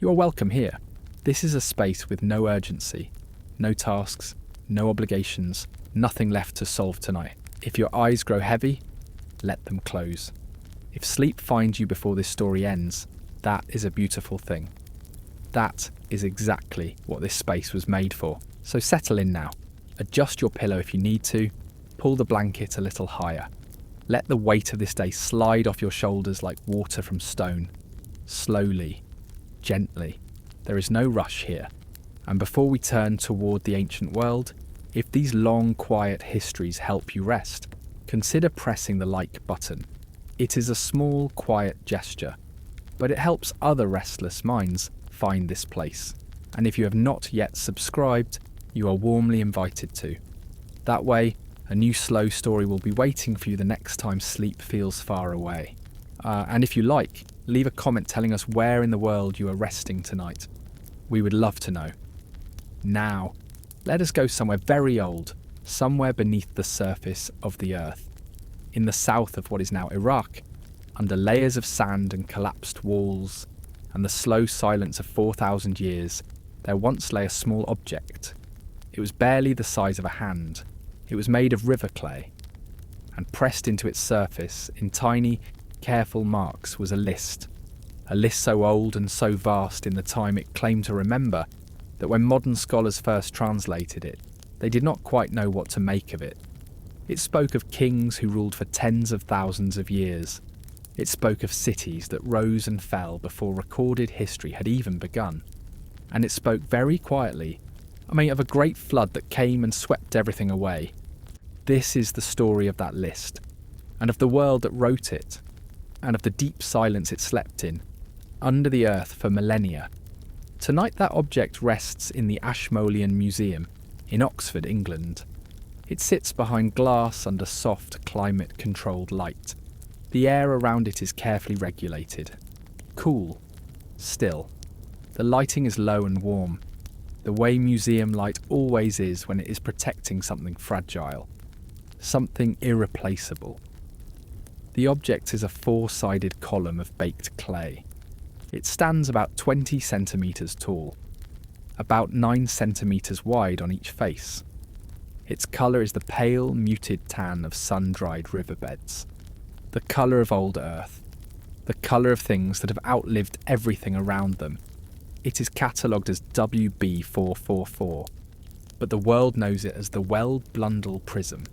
You are welcome here. This is a space with no urgency, no tasks, no obligations, nothing left to solve tonight. If your eyes grow heavy, let them close. If sleep finds you before this story ends, that is a beautiful thing. That is exactly what this space was made for. So settle in now. Adjust your pillow if you need to. Pull the blanket a little higher. Let the weight of this day slide off your shoulders like water from stone. Slowly, gently. There is no rush here. And before we turn toward the ancient world, if these long, quiet histories help you rest, consider pressing the like button. It is a small, quiet gesture, but it helps other restless minds find this place. And if you have not yet subscribed, you are warmly invited to. That way, a new slow story will be waiting for you the next time sleep feels far away. And if you like, leave a comment telling us where in the world you are resting tonight. We would love to know. Now, let us go somewhere very old, somewhere beneath the surface of the earth. In the south of what is now Iraq, under layers of sand and collapsed walls, and the slow silence of 4,000 years, there once lay a small object. It was barely the size of a hand. It was made of river clay, and pressed into its surface in tiny, careful marks was a list so old and so vast in the time it claimed to remember that when modern scholars first translated it, they did not quite know what to make of it. It spoke of kings who ruled for tens of thousands of years. It spoke of cities that rose and fell before recorded history had even begun. And it spoke very quietly, of a great flood that came and swept everything away. This is the story of that list, and of the world that wrote it, and of the deep silence it slept in, under the earth for millennia. Tonight that object rests in the Ashmolean Museum in Oxford, England. It sits behind glass under soft, climate-controlled light. The air around it is carefully regulated. Cool. Still. The lighting is low and warm, the way museum light always is when it is protecting something fragile, something irreplaceable. The object is a 4-sided column of baked clay. It stands about 20 centimetres tall, about 9 centimetres wide on each face. Its colour is the pale, muted tan of sun-dried riverbeds, the colour of old earth, the colour of things that have outlived everything around them. It is catalogued as WB444, but the world knows it as the Well-Blundell prism.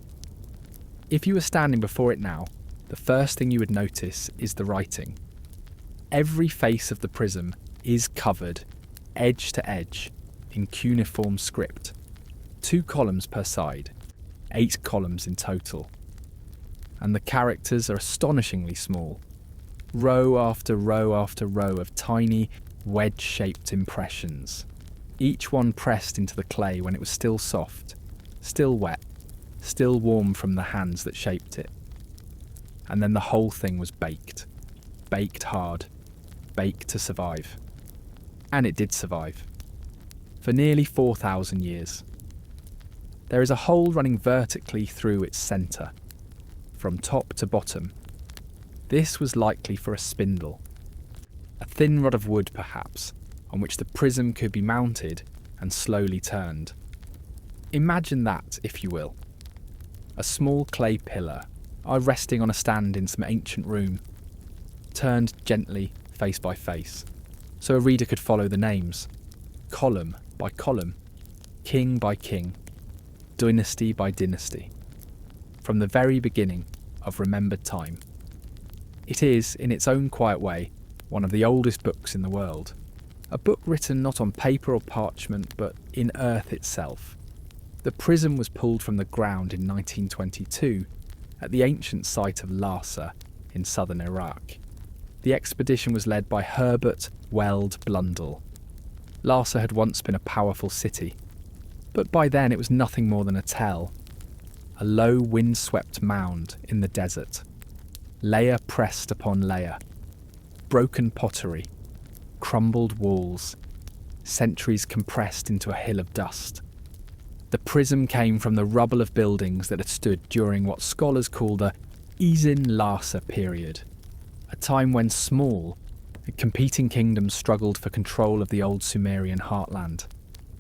If you were standing before it now, the first thing you would notice is the writing. Every face of the prism is covered, edge to edge, in cuneiform script. 2 columns per side, 8 columns in total. And the characters are astonishingly small. Row after row after row of tiny, wedge-shaped impressions, each one pressed into the clay when it was still soft, still wet, still warm from the hands that shaped it. And then the whole thing was baked hard, baked to survive. And it did survive. For nearly 4,000 years. There is a hole running vertically through its centre, from top to bottom. This was likely for a spindle. A thin rod of wood, perhaps, on which the prism could be mounted and slowly turned. Imagine that, if you will. A small clay pillar, resting on a stand in some ancient room, turned gently, face by face, so a reader could follow the names, column by column, king by king, dynasty by dynasty, from the very beginning of remembered time. It is, in its own quiet way, one of the oldest books in the world. A book written not on paper or parchment, but in earth itself. The prism was pulled from the ground in 1922 at the ancient site of Larsa in southern Iraq. The expedition was led by Herbert Weld Blundell. Larsa had once been a powerful city, but by then it was nothing more than a tell. A low, wind-swept mound in the desert. Layer pressed upon layer. Broken pottery, crumbled walls, centuries compressed into a hill of dust. The prism came from the rubble of buildings that had stood during what scholars call the Izin Larsa period, a time when small, Competing kingdoms struggled for control of the old Sumerian heartland.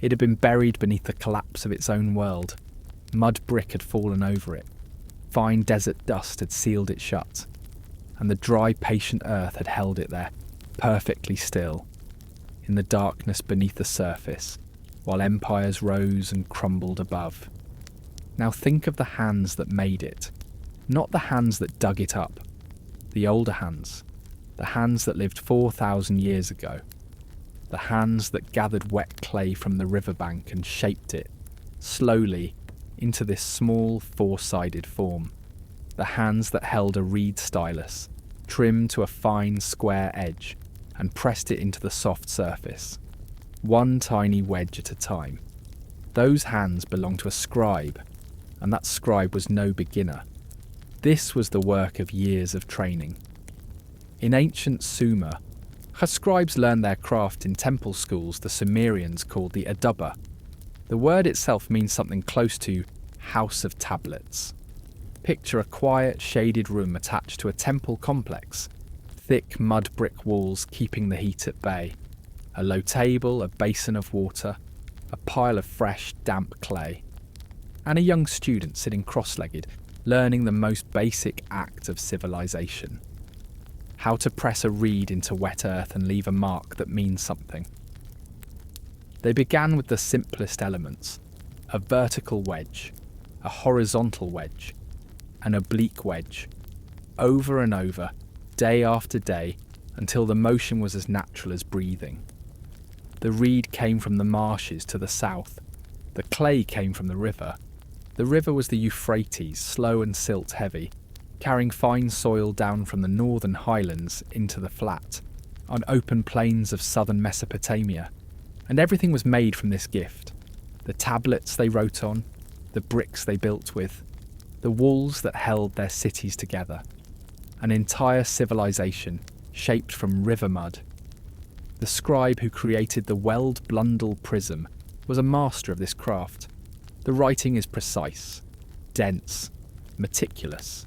It had been buried beneath the collapse of its own world. Mud brick had fallen over it. Fine desert dust had sealed it shut. And the dry, patient earth had held it there, perfectly still, in the darkness beneath the surface, while empires rose and crumbled above. Now think of the hands that made it, not the hands that dug it up, the older hands, the hands that lived 4,000 years ago, the hands that gathered wet clay from the riverbank and shaped it, slowly, into this small four-sided form, the hands that held a reed stylus, trimmed to a fine square edge, and pressed it into the soft surface, one tiny wedge at a time. Those hands belonged to a scribe, and that scribe was no beginner. This was the work of years of training. In ancient Sumer, her scribes learned their craft in temple schools the Sumerians called the Aduba. The word itself means something close to house of tablets. Picture a quiet, shaded room attached to a temple complex, thick mud brick walls keeping the heat at bay, a low table, a basin of water, a pile of fresh, damp clay, and a young student sitting cross-legged, learning the most basic act of civilization. How to press a reed into wet earth and leave a mark that means something. They began with the simplest elements: a vertical wedge, a horizontal wedge, an oblique wedge, over and over, day after day, until the motion was as natural as breathing. The reed came from the marshes to the south. The clay came from the river. The river was the Euphrates, slow and silt heavy, carrying fine soil down from the northern highlands into the flat, on open plains of southern Mesopotamia. And everything was made from this gift. The tablets they wrote on, the bricks they built with, the walls that held their cities together. An entire civilization shaped from river mud. The scribe who created the Weld-Blundell prism was a master of this craft. The writing is precise, dense, meticulous.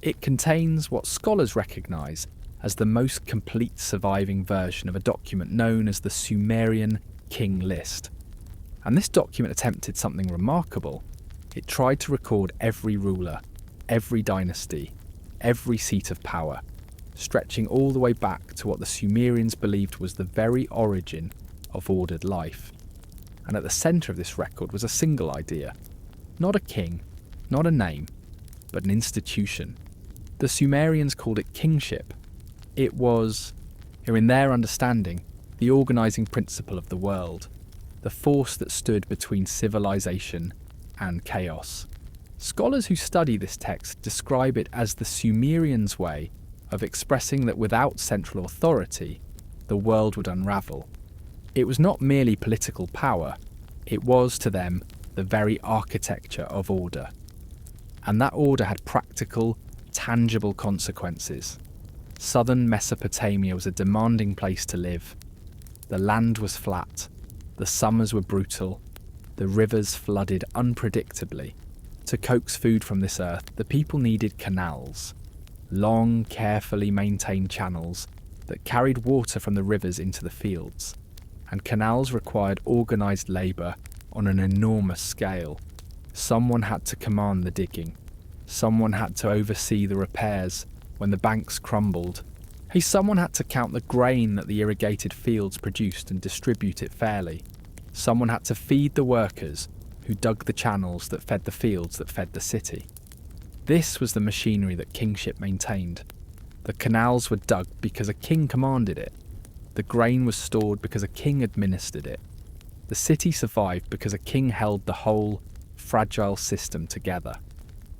It contains what scholars recognise as the most complete surviving version of a document known as the Sumerian King List. And this document attempted something remarkable. It tried to record every ruler, every dynasty, every seat of power, stretching all the way back to what the Sumerians believed was the very origin of ordered life. And at the centre of this record was a single idea. Not a king, not a name, but an institution. The Sumerians called it kingship. It was, in their understanding, the organising principle of the world, the force that stood between civilization and chaos. Scholars who study this text describe it as the Sumerians' way of expressing that without central authority, the world would unravel. It was not merely political power, it was to them the very architecture of order. And that order had practical, tangible consequences. Southern Mesopotamia was a demanding place to live. The land was flat, the summers were brutal, the rivers flooded unpredictably. To coax food from this earth, the people needed canals, long, carefully maintained channels that carried water from the rivers into the fields. And canals required organised labour on an enormous scale. Someone had to command the digging. Someone had to oversee the repairs when the banks crumbled. Someone had to count the grain that the irrigated fields produced and distribute it fairly. Someone had to feed the workers who dug the channels that fed the fields that fed the city. This was the machinery that kingship maintained. The canals were dug because a king commanded it. The grain was stored because a king administered it. The city survived because a king held the whole, fragile system together.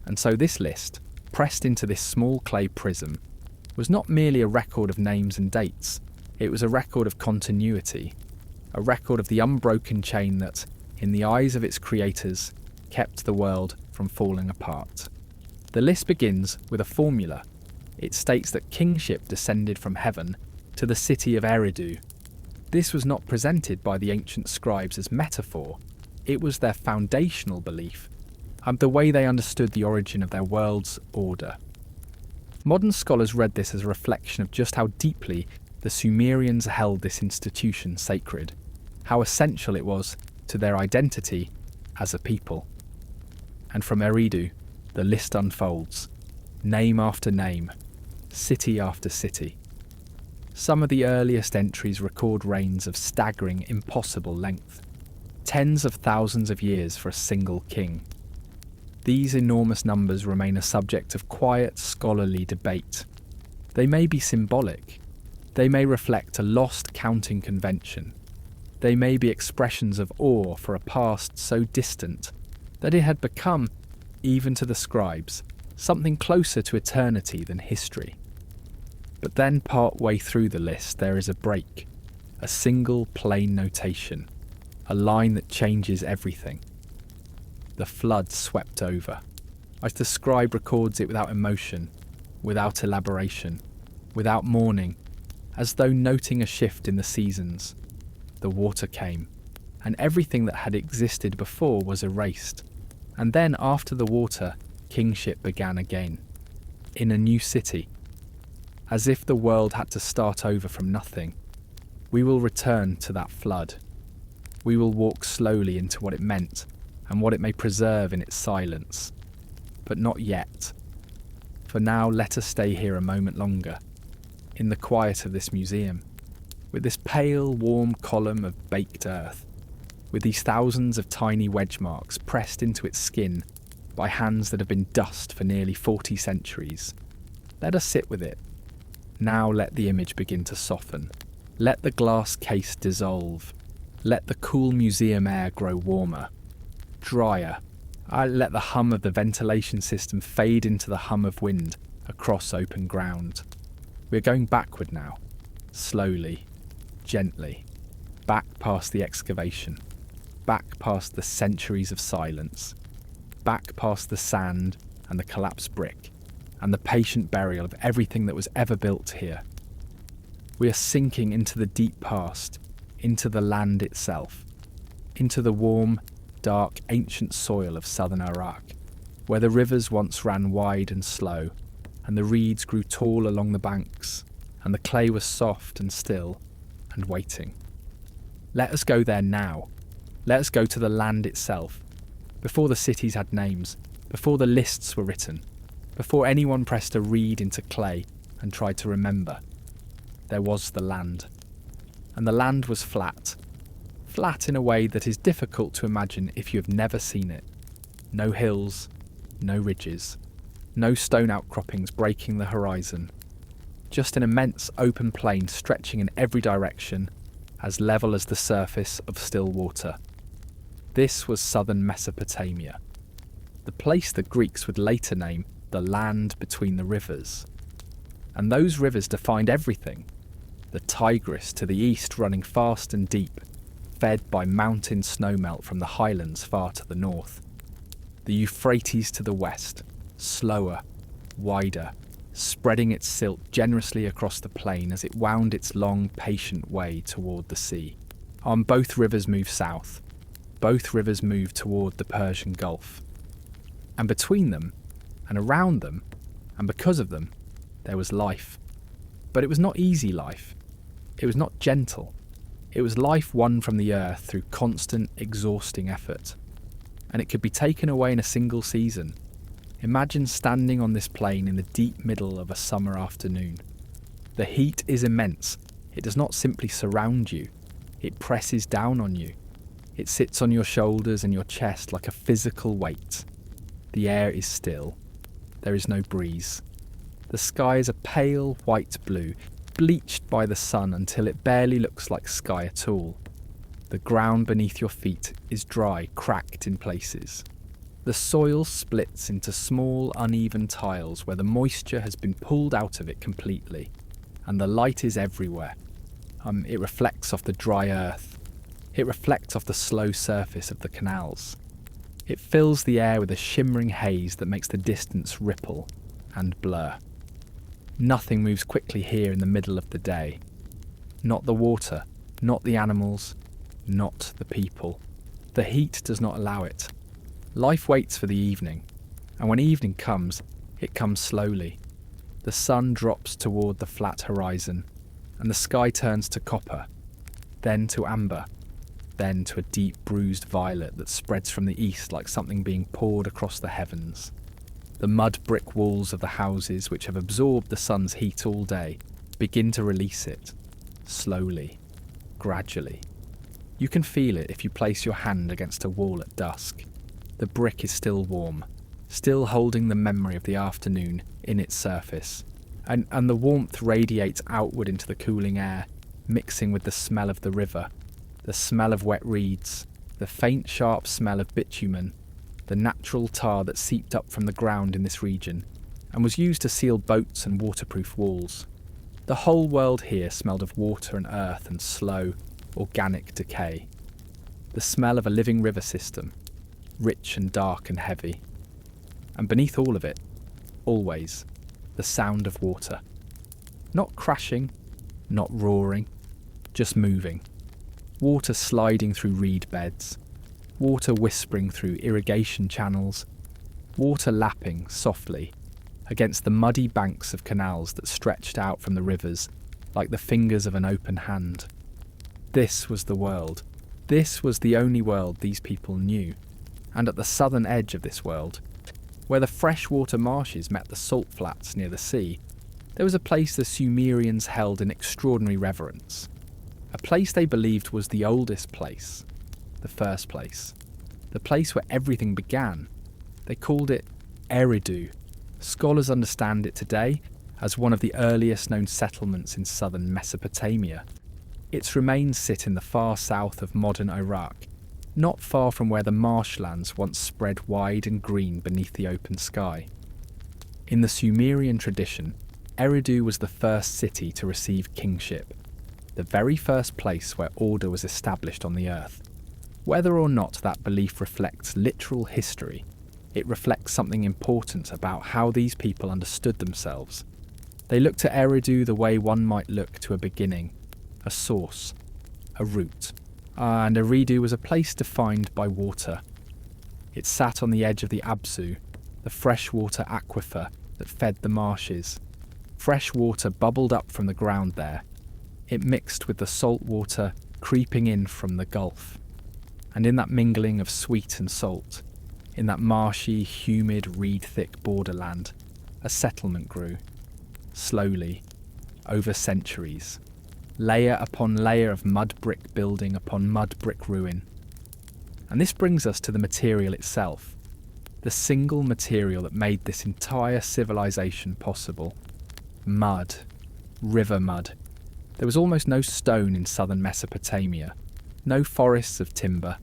And so this list, pressed into this small clay prism, was not merely a record of names and dates. It was a record of continuity, a record of the unbroken chain that, in the eyes of its creators, kept the world from falling apart. The list begins with a formula. It states that kingship descended from heaven to the city of Eridu. This was not presented by the ancient scribes as metaphor. It was their foundational belief, and the way they understood the origin of their world's order. Modern scholars read this as a reflection of just how deeply The Sumerians held this institution sacred, how essential it was to their identity as a people. And from Eridu, the list unfolds, name after name, city after city. Some of the earliest entries record reigns of staggering, impossible length, tens of thousands of years for a single king. These enormous numbers remain a subject of quiet, scholarly debate. They may be symbolic. They may reflect a lost counting convention. They may be expressions of awe for a past so distant that it had become, even to the scribes, something closer to eternity than history. But then part way through the list there is a break, a single plain notation, a line that changes everything. The flood swept over. As the scribe records it without emotion, without elaboration, without mourning, as though noting a shift in the seasons. The water came, and everything that had existed before was erased. And then after the water, kingship began again, in a new city. As if the world had to start over from nothing, we will return to that flood. We will walk slowly into what it meant and what it may preserve in its silence. But not yet. For now, let us stay here a moment longer, in the quiet of this museum, with this pale, warm column of baked earth, with these thousands of tiny wedge marks pressed into its skin by hands that have been dust for nearly 40 centuries. Let us sit with it. Now let the image begin to soften. Let the glass case dissolve. Let the cool museum air grow warmer, drier. Let the hum of the ventilation system fade into the hum of wind across open ground. We are going backward now, slowly, gently, back past the excavation, back past the centuries of silence, back past the sand and the collapsed brick, and the patient burial of everything that was ever built here. We are sinking into the deep past, into the land itself, into the warm, dark, ancient soil of southern Iraq, where the rivers once ran wide and slow, and the reeds grew tall along the banks, and the clay was soft and still, and waiting. Let us go there now. Let us go to the land itself, before the cities had names, before the lists were written, before anyone pressed a reed into clay and tried to remember. There was the land. And the land was flat. Flat in a way that is difficult to imagine if you have never seen it. No hills, no ridges, no stone outcroppings breaking the horizon. Just an immense open plain stretching in every direction, as level as the surface of still water. This was southern Mesopotamia, the place the Greeks would later name the land between the rivers. And those rivers defined everything. The Tigris to the east running fast and deep, fed by mountain snowmelt from the highlands far to the north. The Euphrates to the west, slower, wider, spreading its silt generously across the plain as it wound its long, patient way toward the sea. On both rivers move south. Both rivers move toward the Persian Gulf. And between them, and around them, and because of them, there was life. But it was not easy life. It was not gentle. It was life won from the earth through constant, exhausting effort. And it could be taken away in a single season. Imagine standing on this plain in the deep middle of a summer afternoon. The heat is immense. It does not simply surround you. It presses down on you. It sits on your shoulders and your chest like a physical weight. The air is still. There is no breeze. The sky is a pale white blue, bleached by the sun until it barely looks like sky at all. The ground beneath your feet is dry, cracked in places. The soil splits into small, uneven tiles where the moisture has been pulled out of it completely, and the light is everywhere. It reflects off the dry earth. It reflects off the slow surface of the canals. It fills the air with a shimmering haze that makes the distance ripple and blur. Nothing moves quickly here in the middle of the day. Not the water, not the animals, not the people. The heat does not allow it. Life waits for the evening, and when evening comes, it comes slowly. The sun drops toward the flat horizon, and the sky turns to copper, then to amber, then to a deep bruised violet that spreads from the east like something being poured across the heavens. The mud brick walls of the houses, which have absorbed the sun's heat all day, begin to release it, slowly, gradually. You can feel it if you place your hand against a wall at dusk. The brick is still warm, still holding the memory of the afternoon in its surface, and the warmth radiates outward into the cooling air, mixing with the smell of the river, the smell of wet reeds, the faint sharp smell of bitumen, the natural tar that seeped up from the ground in this region and was used to seal boats and waterproof walls. The whole world here smelled of water and earth and slow, organic decay. The smell of a living river system, rich and dark and heavy. And beneath all of it, always, the sound of water. Not crashing, not roaring, just moving. Water sliding through reed beds, water whispering through irrigation channels, water lapping softly against the muddy banks of canals that stretched out from the rivers like the fingers of an open hand. This was the world. This was the only world these people knew. And at the southern edge of this world, where the freshwater marshes met the salt flats near the sea, there was a place the Sumerians held in extraordinary reverence. A place they believed was the oldest place, the first place, the place where everything began. They called it Eridu. Scholars understand it today as one of the earliest known settlements in southern Mesopotamia. Its remains sit in the far south of modern Iraq, not far from where the marshlands once spread wide and green beneath the open sky. In the Sumerian tradition, Eridu was the first city to receive kingship, the very first place where order was established on the earth. Whether or not that belief reflects literal history, it reflects something important about how these people understood themselves. They looked to Eridu the way one might look to a beginning, a source, a root. And Eridu was a place defined by water. It sat on the edge of the Abzu, the freshwater aquifer that fed the marshes. Fresh water bubbled up from the ground there. It mixed with the salt water creeping in from the Gulf. And in that mingling of sweet and salt, in that marshy, humid, reed-thick borderland, a settlement grew. Slowly, over centuries. Layer upon layer of mud brick building upon mud brick ruin. And this brings us to the material itself, the single material that made this entire civilization possible. Mud. River mud. There was almost no stone in southern Mesopotamia, no forests of timber,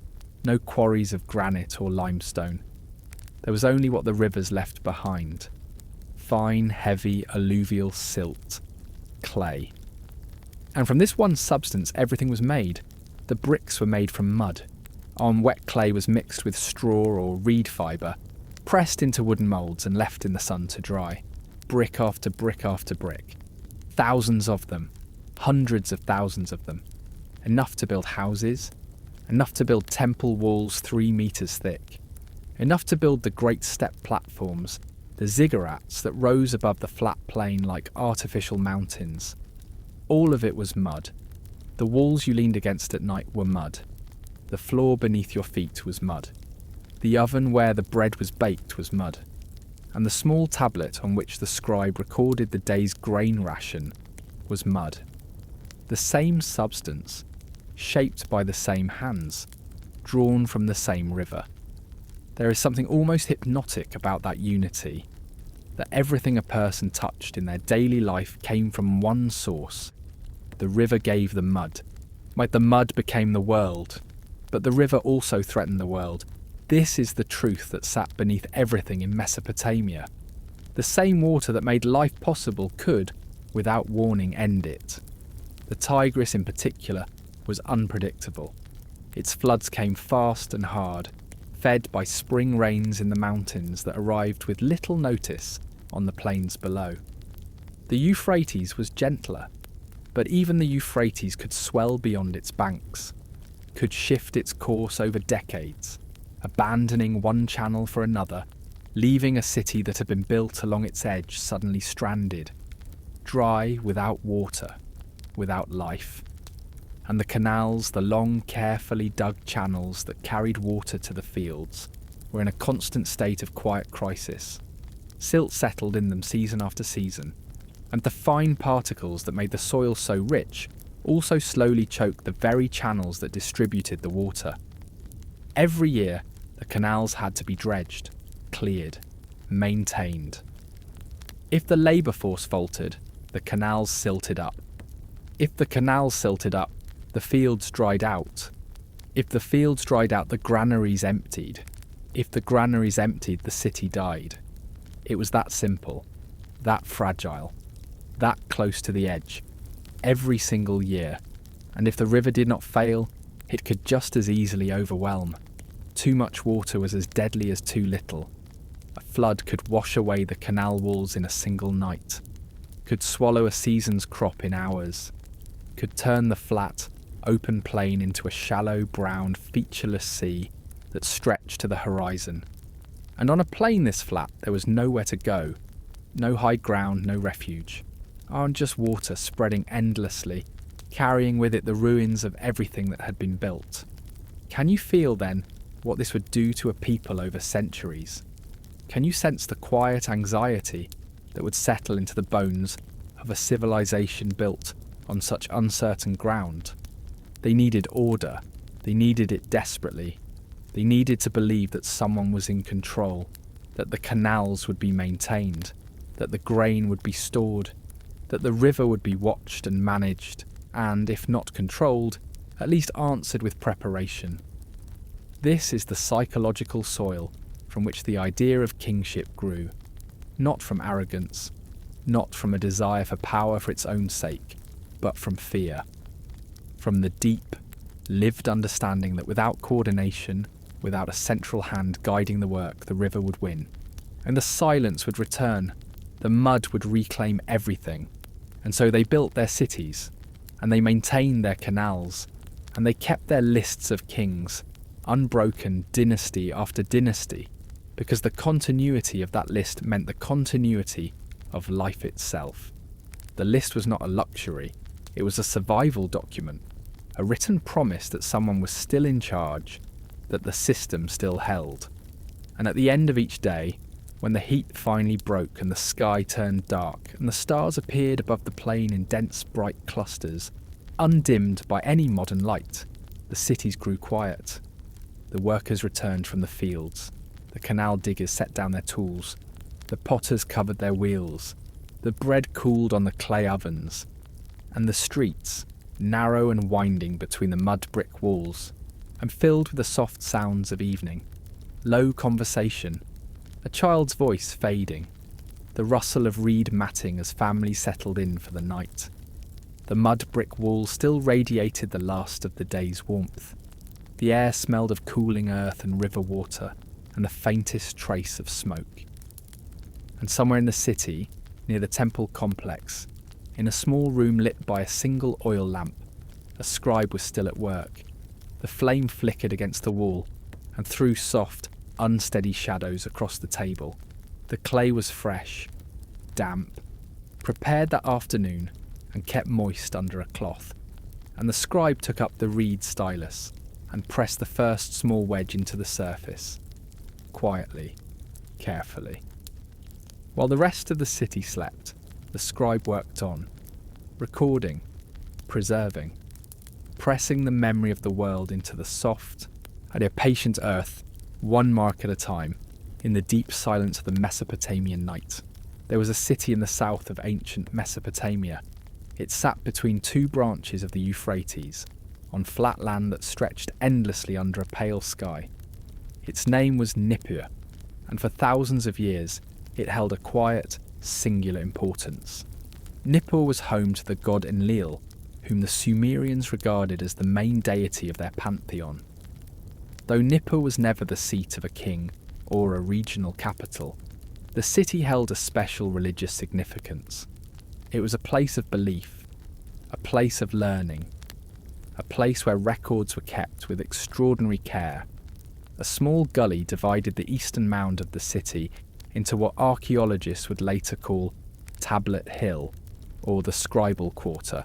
no quarries of granite or limestone. There was only what the rivers left behind. Fine, heavy, alluvial silt. Clay. And from this one substance everything was made. The bricks were made from mud. On wet clay was mixed with straw or reed fibre, pressed into wooden moulds and left in the sun to dry. Brick after brick after brick. Thousands of them. Hundreds of thousands of them. Enough to build houses. Enough to build temple walls 3 meters thick. Enough to build the great step platforms, the ziggurats that rose above the flat plain like artificial mountains. All of it was mud. The walls you leaned against at night were mud. The floor beneath your feet was mud. The oven where the bread was baked was mud. And the small tablet on which the scribe recorded the day's grain ration was mud. The same substance, shaped by the same hands, drawn from the same river. There is something almost hypnotic about that unity, that everything a person touched in their daily life came from one source. The river gave the mud. Like the mud became the world, but the river also threatened the world. This is the truth that sat beneath everything in Mesopotamia. The same water that made life possible could, without warning, end it. The Tigris in particular was unpredictable. Its floods came fast and hard, fed by spring rains in the mountains that arrived with little notice on the plains below. The Euphrates was gentler, but even the Euphrates could swell beyond its banks, could shift its course over decades, abandoning one channel for another, leaving a city that had been built along its edge suddenly stranded, dry without water, without life. And the canals, the long, carefully dug channels that carried water to the fields, were in a constant state of quiet crisis. Silt settled in them season after season, and the fine particles that made the soil so rich also slowly choked the very channels that distributed the water. Every year, the canals had to be dredged, cleared, maintained. If the labour force faltered, the canals silted up. If the canals silted up, the fields dried out. If the fields dried out, the granaries emptied. If the granaries emptied, the city died. It was that simple, that fragile, that close to the edge, every single year. And if the river did not fail, it could just as easily overwhelm. Too much water was as deadly as too little. A flood could wash away the canal walls in a single night, could swallow a season's crop in hours, could turn the flat, open plain into a shallow, brown, featureless sea that stretched to the horizon. And on a plain this flat, there was nowhere to go, no high ground, no refuge, just water spreading endlessly, carrying with it the ruins of everything that had been built. Can you feel, then, what this would do to a people over centuries? Can you sense the quiet anxiety that would settle into the bones of a civilization built on such uncertain ground? They needed order. They needed it desperately. They needed to believe that someone was in control, that the canals would be maintained, that the grain would be stored, that the river would be watched and managed, and, if not controlled, at least answered with preparation. This is the psychological soil from which the idea of kingship grew, not from arrogance, not from a desire for power for its own sake, but from fear. From the deep, lived understanding that without coordination, without a central hand guiding the work, the river would win. And the silence would return, the mud would reclaim everything. And so they built their cities, and they maintained their canals, and they kept their lists of kings, unbroken dynasty after dynasty, because the continuity of that list meant the continuity of life itself. The list was not a luxury, it was a survival document, a written promise that someone was still in charge, that the system still held. And at the end of each day, when the heat finally broke and the sky turned dark and the stars appeared above the plain in dense bright clusters, undimmed by any modern light, the cities grew quiet. The workers returned from the fields, the canal diggers set down their tools, the potters covered their wheels, the bread cooled on the clay ovens, and the streets, narrow and winding between the mud brick walls, and filled with the soft sounds of evening, low conversation, a child's voice fading, the rustle of reed matting as families settled in for the night. The mud brick wall still radiated the last of the day's warmth. The air smelled of cooling earth and river water, and the faintest trace of smoke. And somewhere in the city, near the temple complex, in a small room lit by a single oil lamp, a scribe was still at work. The flame flickered against the wall and threw soft, unsteady shadows across the table. The clay was fresh, damp, prepared that afternoon and kept moist under a cloth, and the scribe took up the reed stylus and pressed the first small wedge into the surface, quietly, carefully. While the rest of the city slept, the scribe worked on, recording, preserving, pressing the memory of the world into the soft and a patient earth, one mark at a time, in the deep silence of the Mesopotamian night. There was a city in the south of ancient Mesopotamia. It sat between two branches of the Euphrates, on flat land that stretched endlessly under a pale sky. Its name was Nippur, and for thousands of years it held a quiet, singular importance. Nippur was home to the god Enlil, whom the Sumerians regarded as the main deity of their pantheon. Though Nippur was never the seat of a king or a regional capital, the city held a special religious significance. It was a place of belief, a place of learning, a place where records were kept with extraordinary care. A small gully divided the eastern mound of the city into what archaeologists would later call Tablet Hill, or the Scribal Quarter.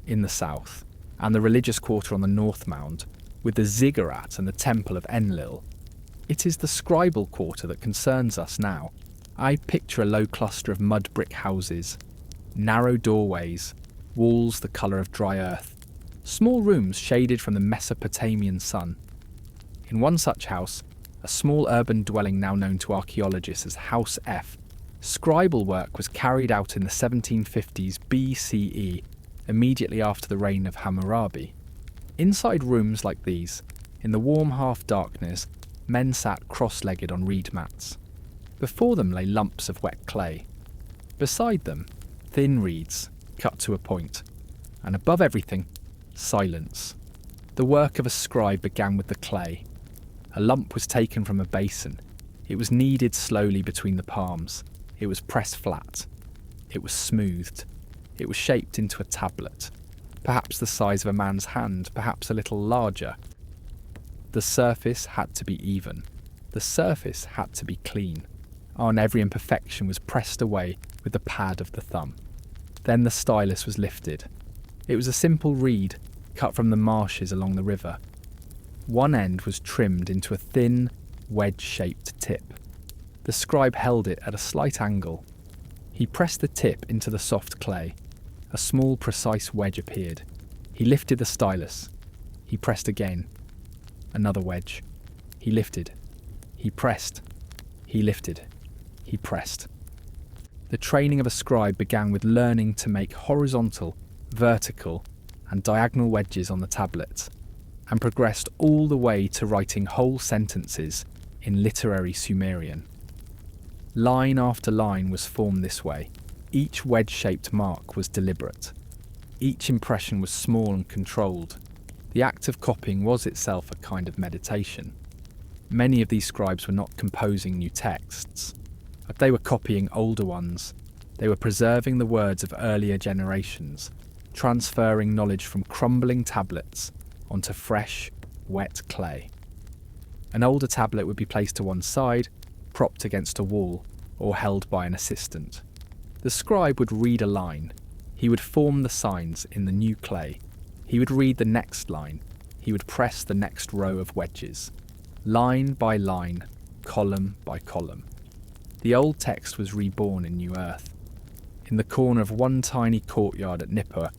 in the south, and the religious quarter on the north mound, with the ziggurat and the temple of Enlil. It is the scribal quarter that concerns us now. I picture a low cluster of mud brick houses, narrow doorways, walls the colour of dry earth, small rooms shaded from the Mesopotamian sun. In one such house, a small urban dwelling now known to archaeologists as House F, scribal work was carried out in the 1750s BCE, immediately after the reign of Hammurabi. Inside rooms like these, in the warm half-darkness, men sat cross-legged on reed mats. Before them lay lumps of wet clay. Beside them, thin reeds, cut to a point. And above everything, silence. The work of a scribe began with the clay. A lump was taken from a basin. It was kneaded slowly between the palms. It was pressed flat. It was smoothed. It was shaped into a tablet, perhaps the size of a man's hand, perhaps a little larger. The surface had to be even. The surface had to be clean. On every imperfection was pressed away with the pad of the thumb. Then the stylus was lifted. It was a simple reed, cut from the marshes along the river. One end was trimmed into a thin, wedge-shaped tip. The scribe held it at a slight angle. He pressed the tip into the soft clay. A small, precise wedge appeared. He lifted the stylus. He pressed again. Another wedge. He lifted. He pressed. He lifted. He pressed. The training of a scribe began with learning to make horizontal, vertical, and diagonal wedges on the tablets, and progressed all the way to writing whole sentences in literary Sumerian. Line after line was formed this way. Each wedge-shaped mark was deliberate. Each impression was small and controlled. The act of copying was itself a kind of meditation. Many of these scribes were not composing new texts, but they were copying older ones. They were preserving the words of earlier generations, transferring knowledge from crumbling tablets onto fresh, wet clay. An older tablet would be placed to one side, propped against a wall, or held by an assistant. The scribe would read a line. He would form the signs in the new clay. He would read the next line. He would press the next row of wedges, line by line, column by column. The old text was reborn in new earth. In the corner of one tiny courtyard at Nippur,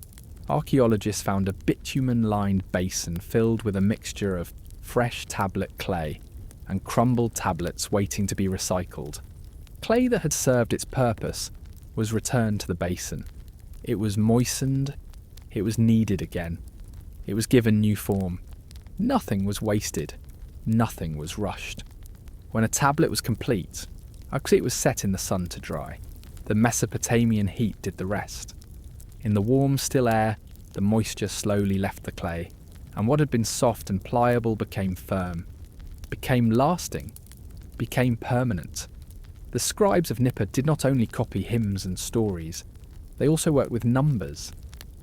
archaeologists found a bitumen-lined basin filled with a mixture of fresh tablet clay and crumbled tablets waiting to be recycled. Clay that had served its purpose was returned to the basin. It was moistened. It was kneaded again. It was given new form. Nothing was wasted. Nothing was rushed. When a tablet was complete, it was set in the sun to dry. The Mesopotamian heat did the rest. In the warm, still air, the moisture slowly left the clay, and what had been soft and pliable became firm, became lasting, became permanent. The scribes of Nippur did not only copy hymns and stories, they also worked with numbers,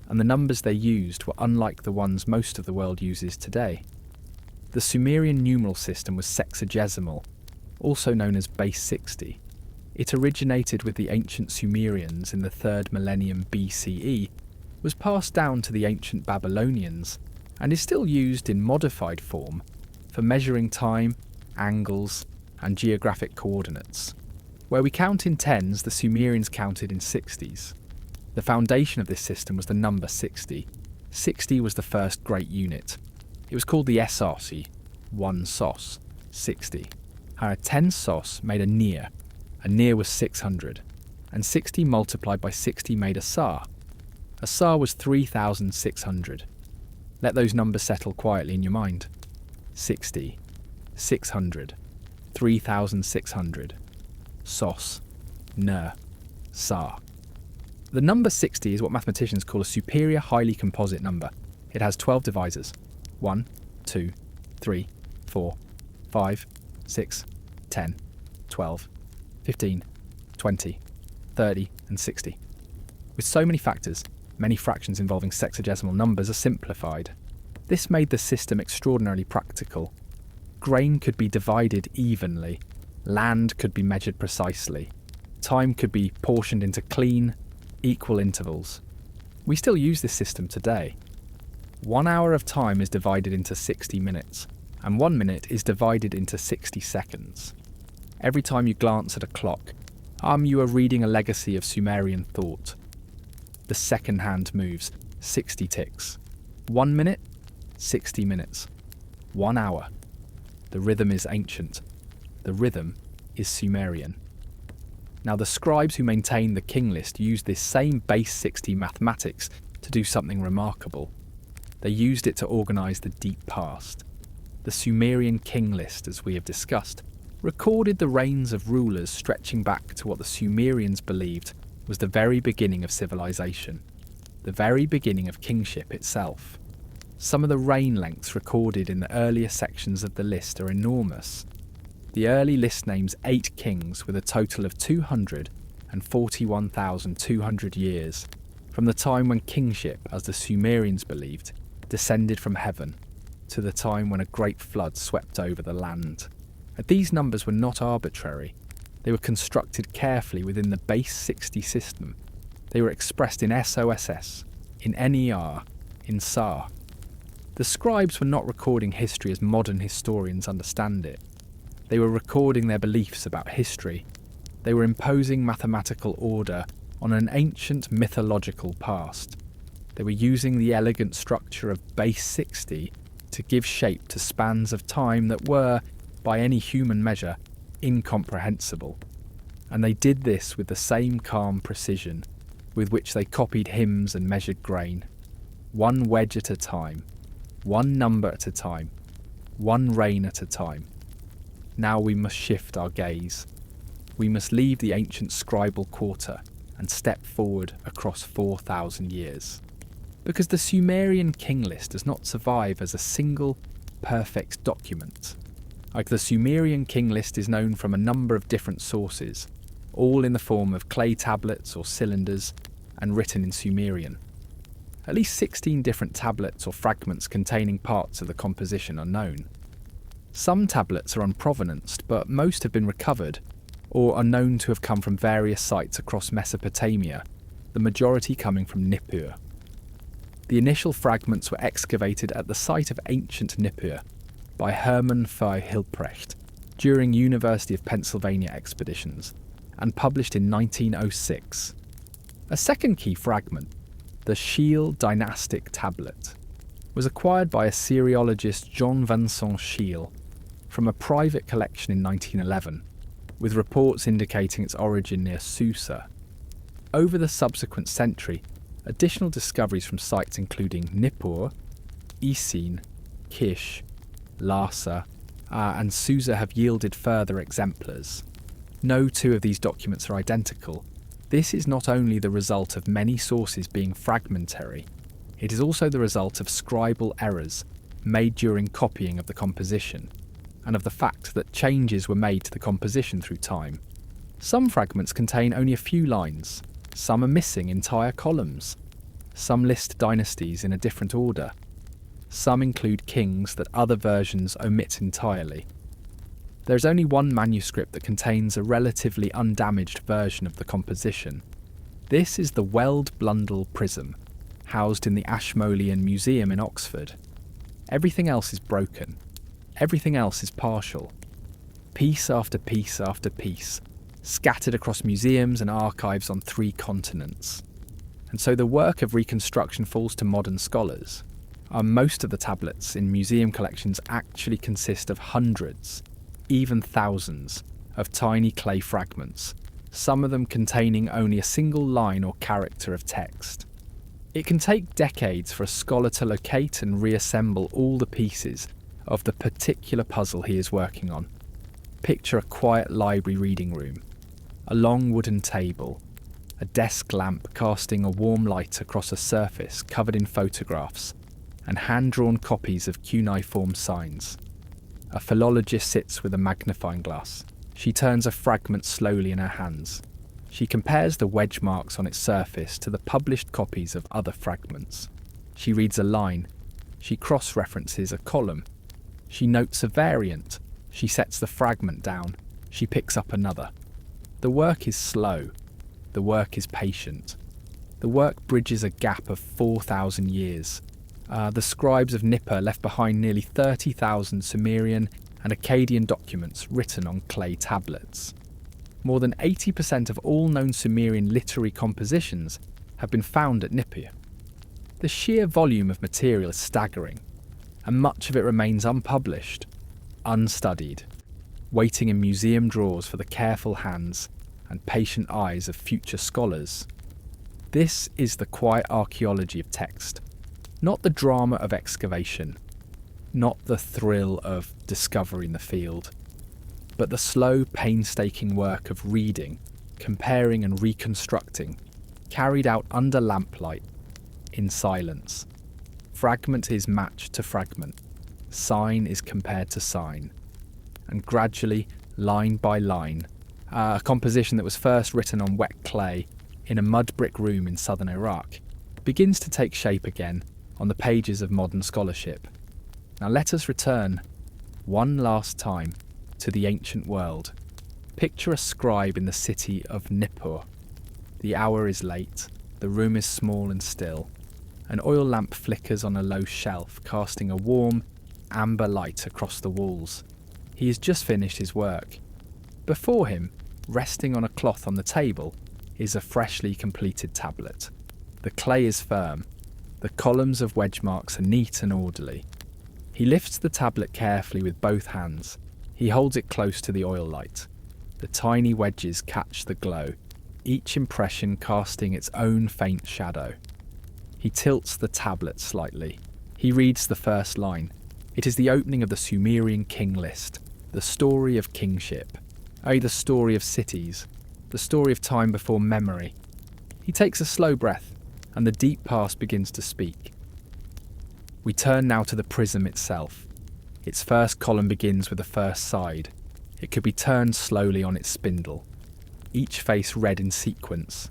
and the numbers they used were unlike the ones most of the world uses today. The Sumerian numeral system was sexagesimal, also known as base 60. It originated with the ancient Sumerians in the 3rd millennium BCE, was passed down to the ancient Babylonians, and is still used in modified form for measuring time, angles, and geographic coordinates. Where we count in tens, the Sumerians counted in 60s. The foundation of this system was the number 60. 60 was the first great unit. It was called the esarsi, 1 sos, 60. How 10 sos made a near. A near was 600, and 60 multiplied by 60 made a sar. A sar was 3,600. Let those numbers settle quietly in your mind. 60, 600, 3,600, sos, ner, sar. The number 60 is what mathematicians call a superior highly composite number. It has 12 divisors. 1, 2, 3, 4, 5, 6, 10, 12, 15, 20, 30, and 60. With so many factors, many fractions involving sexagesimal numbers are simplified. This made the system extraordinarily practical. Grain could be divided evenly, land could be measured precisely, time could be portioned into clean, equal intervals. We still use this system today. 1 hour of time is divided into 60 minutes, and 1 minute is divided into 60 seconds. Every time you glance at a clock, you are reading a legacy of Sumerian thought. The second hand moves, 60 ticks. 1 minute, 60 minutes. 1 hour. The rhythm is ancient. The rhythm is Sumerian. Now, the scribes who maintain the King List used this same base 60 mathematics to do something remarkable. They used it to organise the deep past. The Sumerian King List, as we have discussed, recorded the reigns of rulers stretching back to what the Sumerians believed was the very beginning of civilization, the very beginning of kingship itself. Some of the reign lengths recorded in the earlier sections of the list are enormous. The early list names 8 kings with a total of 241,200 years, from the time when kingship, as the Sumerians believed, descended from heaven, to the time when a great flood swept over the land. And these numbers were not arbitrary. They were constructed carefully within the base 60 system. They were expressed in SOSS, in NER, in SAR. The scribes were not recording history as modern historians understand it. They were recording their beliefs about history. They were imposing mathematical order on an ancient mythological past. They were using the elegant structure of base 60 to give shape to spans of time that were, by any human measure, incomprehensible. And they did this with the same calm precision with which they copied hymns and measured grain. 1 wedge at a time, 1 number at a time, 1 reign at a time. Now we must shift our gaze. We must leave the ancient scribal quarter and step forward across 4,000 years. Because the Sumerian King List does not survive as a single, perfect document. Like the Sumerian King List is known from a number of different sources, all in the form of clay tablets or cylinders, and written in Sumerian. At least 16 different tablets or fragments containing parts of the composition are known. Some tablets are unprovenanced, but most have been recovered, or are known to have come from various sites across Mesopotamia, the majority coming from Nippur. The initial fragments were excavated at the site of ancient Nippur by Hermann von Hilprecht during University of Pennsylvania expeditions, and published in 1906. A second key fragment, the Scheele dynastic tablet, was acquired by Assyriologist John Vincent Scheele from a private collection in 1911, with reports indicating its origin near Susa. Over the subsequent century, additional discoveries from sites including Nippur, Isin, Kish, Lhasa, and Susa have yielded further exemplars. No two of these documents are identical. This is not only the result of many sources being fragmentary, it is also the result of scribal errors made during copying of the composition, and of the fact that changes were made to the composition through time. Some fragments contain only a few lines, some are missing entire columns, some list dynasties in a different order, some include kings that other versions omit entirely. There is only one manuscript that contains a relatively undamaged version of the composition. This is the Weld Blundell prism, housed in the Ashmolean Museum in Oxford. Everything else is broken. Everything else is partial. Piece after piece after piece, scattered across museums and archives on 3 continents. And so the work of reconstruction falls to modern scholars. Most of the tablets in museum collections actually consist of hundreds, even thousands, of tiny clay fragments, some of them containing only a single line or character of text. It can take decades for a scholar to locate and reassemble all the pieces of the particular puzzle he is working on. Picture a quiet library reading room, a long wooden table, a desk lamp casting a warm light across a surface covered in photographs, and hand-drawn copies of cuneiform signs. A philologist sits with a magnifying glass. She turns a fragment slowly in her hands. She compares the wedge marks on its surface to the published copies of other fragments. She reads a line. She cross-references a column. She notes a variant. She sets the fragment down. She picks up another. The work is slow. The work is patient. The work bridges a gap of 4,000 years. The scribes of Nippur left behind nearly 30,000 Sumerian and Akkadian documents written on clay tablets. More than 80% of all known Sumerian literary compositions have been found at Nippur. The sheer volume of material is staggering, and much of it remains unpublished, unstudied, waiting in museum drawers for the careful hands and patient eyes of future scholars. This is the quiet archaeology of text, not the drama of excavation, not the thrill of discovering the field, but the slow, painstaking work of reading, comparing and reconstructing, carried out under lamplight, in silence. Fragment is matched to fragment, sign is compared to sign, and gradually, line by line, a composition that was first written on wet clay in a mud brick room in southern Iraq begins to take shape again on the pages of modern scholarship. Now let us return, one last time, to the ancient world. Picture a scribe in the city of Nippur. The hour is late, the room is small and still. An oil lamp flickers on a low shelf, casting a warm, amber light across the walls. He has just finished his work. Before him, resting on a cloth on the table, is a freshly completed tablet. The clay is firm. The columns of wedge marks are neat and orderly. He lifts the tablet carefully with both hands. He holds it close to the oil light. The tiny wedges catch the glow, each impression casting its own faint shadow. He tilts the tablet slightly. He reads the first line. It is the opening of the Sumerian King List, the story of kingship, the story of cities, the story of time before memory. He takes a slow breath, and the deep past begins to speak. We turn now to the prism itself. Its first column begins with the first side. It could be turned slowly on its spindle, each face read in sequence.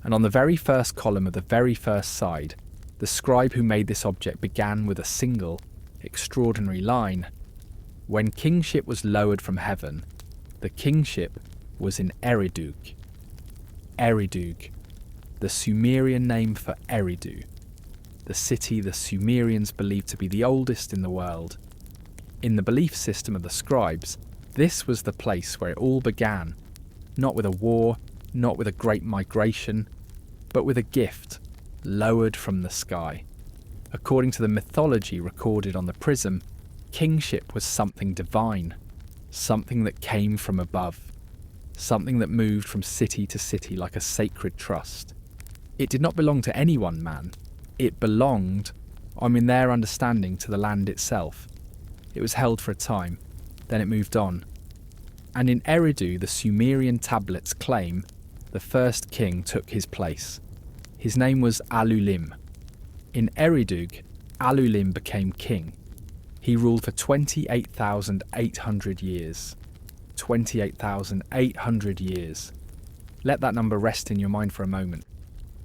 And on the very first column of the very first side, the scribe who made this object began with a single, extraordinary line. When kingship was lowered from heaven, the kingship was in Eridu. Eridu, the Sumerian name for Eridu, the city the Sumerians believed to be the oldest in the world. In the belief system of the scribes, this was the place where it all began, not with a war, not with a great migration, but with a gift lowered from the sky. According to the mythology recorded on the prism, kingship was something divine, something that came from above, something that moved from city to city like a sacred trust. It did not belong to any one man. It belonged, in their understanding, to the land itself. It was held for a time, then it moved on. And in Eridu, the Sumerian tablets claim the first king took his place. His name was Alluvial. In Eridu, Alluvial became king. He ruled for 28,800 years. 28,800 years. Let that number rest in your mind for a moment.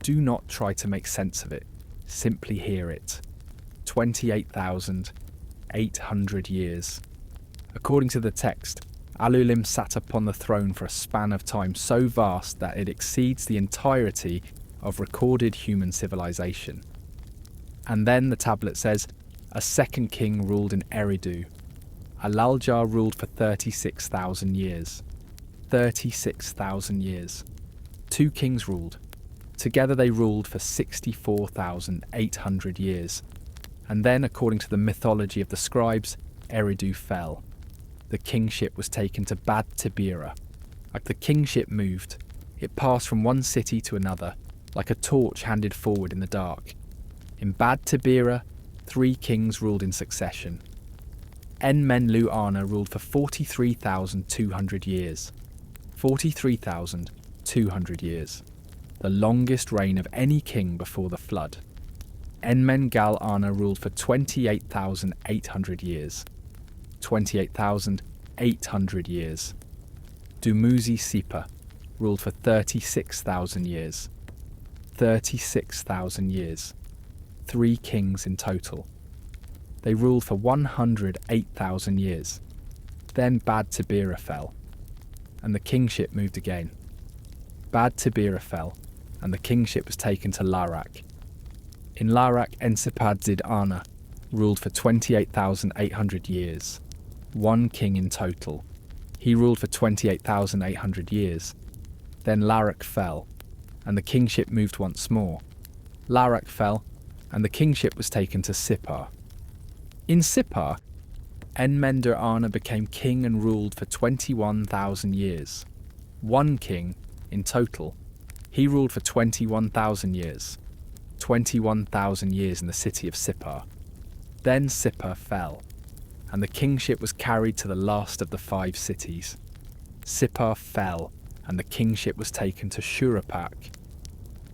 Do not try to make sense of it. Simply hear it. 28,800 years. According to the text, Alluvial sat upon the throne for a span of time so vast that it exceeds the entirety of recorded human civilization. And then the tablet says, a second king ruled in Eridu. Alluvial ruled for 36,000 years. 36,000 years. Two kings ruled. Together they ruled for 64,800 years. And then, according to the mythology of the scribes, Eridu fell. The kingship was taken to Bad Tibira. Like the kingship moved, it passed from one city to another, like a torch handed forward in the dark. In Bad Tibira, 3 kings ruled in succession. Enmenlu-Ana ruled for 43,200 years. 43,200 years. The longest reign of any king before the flood. Enmengal-Ana ruled for 28,800 years. 28,800 years. Dumuzi-Sipa ruled for 36,000 years. 36,000 years. 3 kings in total. They ruled for 108,000 years. Then Bad Tibira fell, and the kingship moved again. Bad Tibira fell, and the kingship was taken to Larak. In Larak, Ensipadzid-Ana ruled for 28,800 years. One king in total. He ruled for 28,800 years. Then Larak fell, and the kingship moved once more. Larak fell, and the kingship was taken to Sippar. In Sippar, Enmendur-Ana became king and ruled for 21,000 years. One king in total. He ruled for 21,000 years. 21,000 years in the city of Sippar. Then Sippar fell, and the kingship was carried to the last of the 5 cities. Sippar fell, and the kingship was taken to Shuruppak.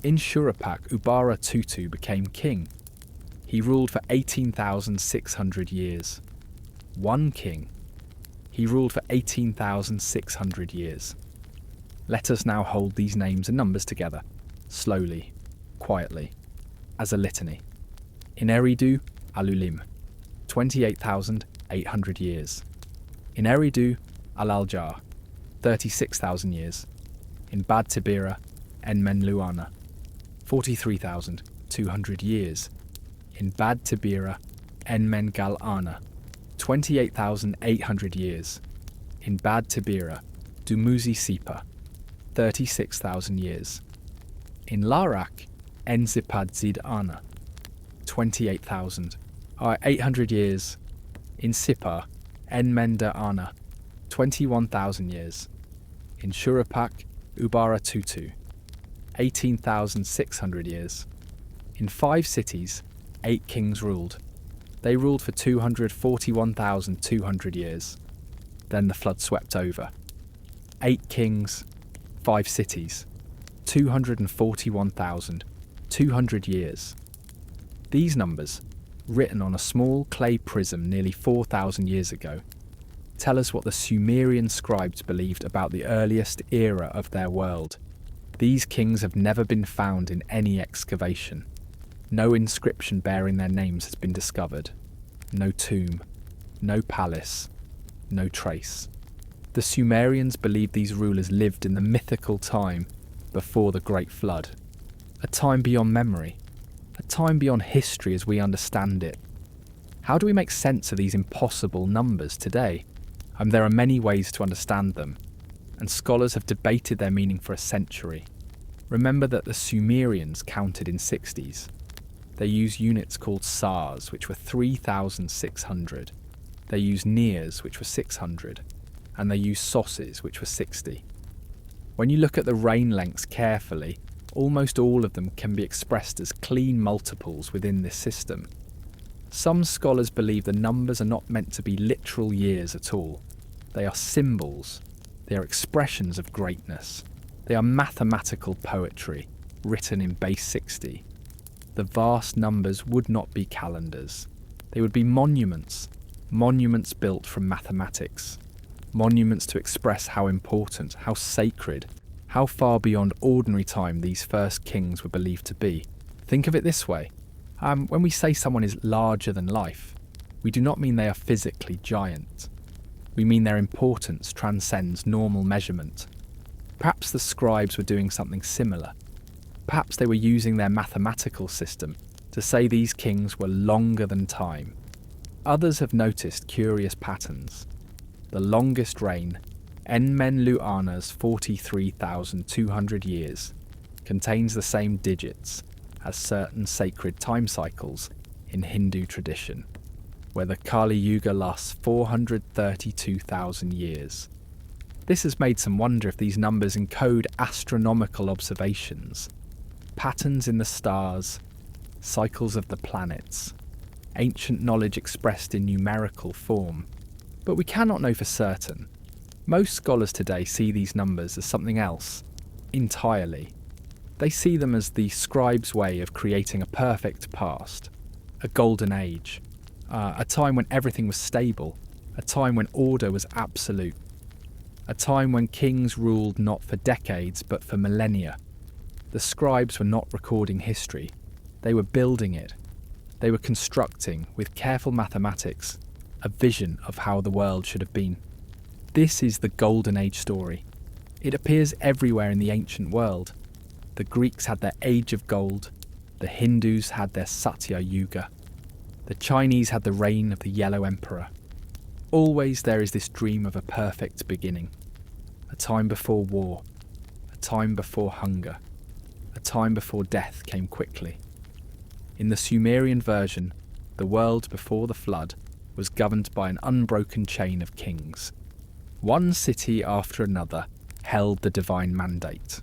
In Shuruppak, Ubara-Tutu became king. He ruled for 18,600 years. One king. He ruled for 18,600 years. Let us now hold these names and numbers together, slowly, quietly, as a litany. In Eridu, Alulim, 28,800 years. In Eridu, Alaljar, 36,000 years. In Bad Tibira, Enmenluana, 43,200 years. In Bad Tibira, Enmengal-Ana, 28,800 years. In Bad Tibira, Dumuzi-Sipa, 36,000 years. In Larak, Enzipadzid-Ana, 28,800 years. In Sippar, Enmender-Ana, 21,000 years. In Shuruppak, Ubara-Tutu, 18,600 years. In 5 cities, 8 kings ruled. They ruled for 241,200 years. Then the flood swept over. 8 kings, 5 cities, 241,200 years. These numbers, written on a small clay prism nearly 4,000 years ago, tell us what the Sumerian scribes believed about the earliest era of their world. These kings have never been found in any excavation. No inscription bearing their names has been discovered. No tomb, no palace, no trace. The Sumerians believed these rulers lived in the mythical time before the Great Flood. A time beyond memory. A time beyond history as we understand it. How do we make sense of these impossible numbers today? There are many ways to understand them, and scholars have debated their meaning for a century. Remember that the Sumerians counted in 60s. They used units called sars, which were 3,600. They used nears, which were 600. And they used sosses, which were 60. When you look at the reign lengths carefully, almost all of them can be expressed as clean multiples within this system. Some scholars believe the numbers are not meant to be literal years at all. They are symbols. They are expressions of greatness. They are mathematical poetry, written in base 60. The vast numbers would not be calendars. They would be monuments. Monuments built from mathematics. Monuments to express how important, how sacred, how far beyond ordinary time these first kings were believed to be. Think of it this way. When we say someone is larger than life, we do not mean they are physically giant. We mean their importance transcends normal measurement. Perhaps the scribes were doing something similar. Perhaps they were using their mathematical system to say these kings were longer than time. Others have noticed curious patterns. The longest reign, Enmenlu-Ana's 43,200 years, contains the same digits as certain sacred time cycles in Hindu tradition, where the Kali Yuga lasts 432,000 years. This has made some wonder if these numbers encode astronomical observations, patterns in the stars, cycles of the planets, ancient knowledge expressed in numerical form. But we cannot know for certain. Most scholars today see these numbers as something else, entirely. They see them as the scribes' way of creating a perfect past, a golden age, a time when everything was stable, a time when order was absolute, a time when kings ruled not for decades but for millennia. The scribes were not recording history, they were building it. They were constructing, with careful mathematics, a vision of how the world should have been. This is the Golden Age story. It appears everywhere in the ancient world. The Greeks had their Age of Gold, the Hindus had their Satya Yuga, the Chinese had the reign of the Yellow Emperor. Always there is this dream of a perfect beginning, a time before war, a time before hunger, a time before death came quickly. In the Sumerian version, the world before the flood was governed by an unbroken chain of kings. One city after another held the divine mandate.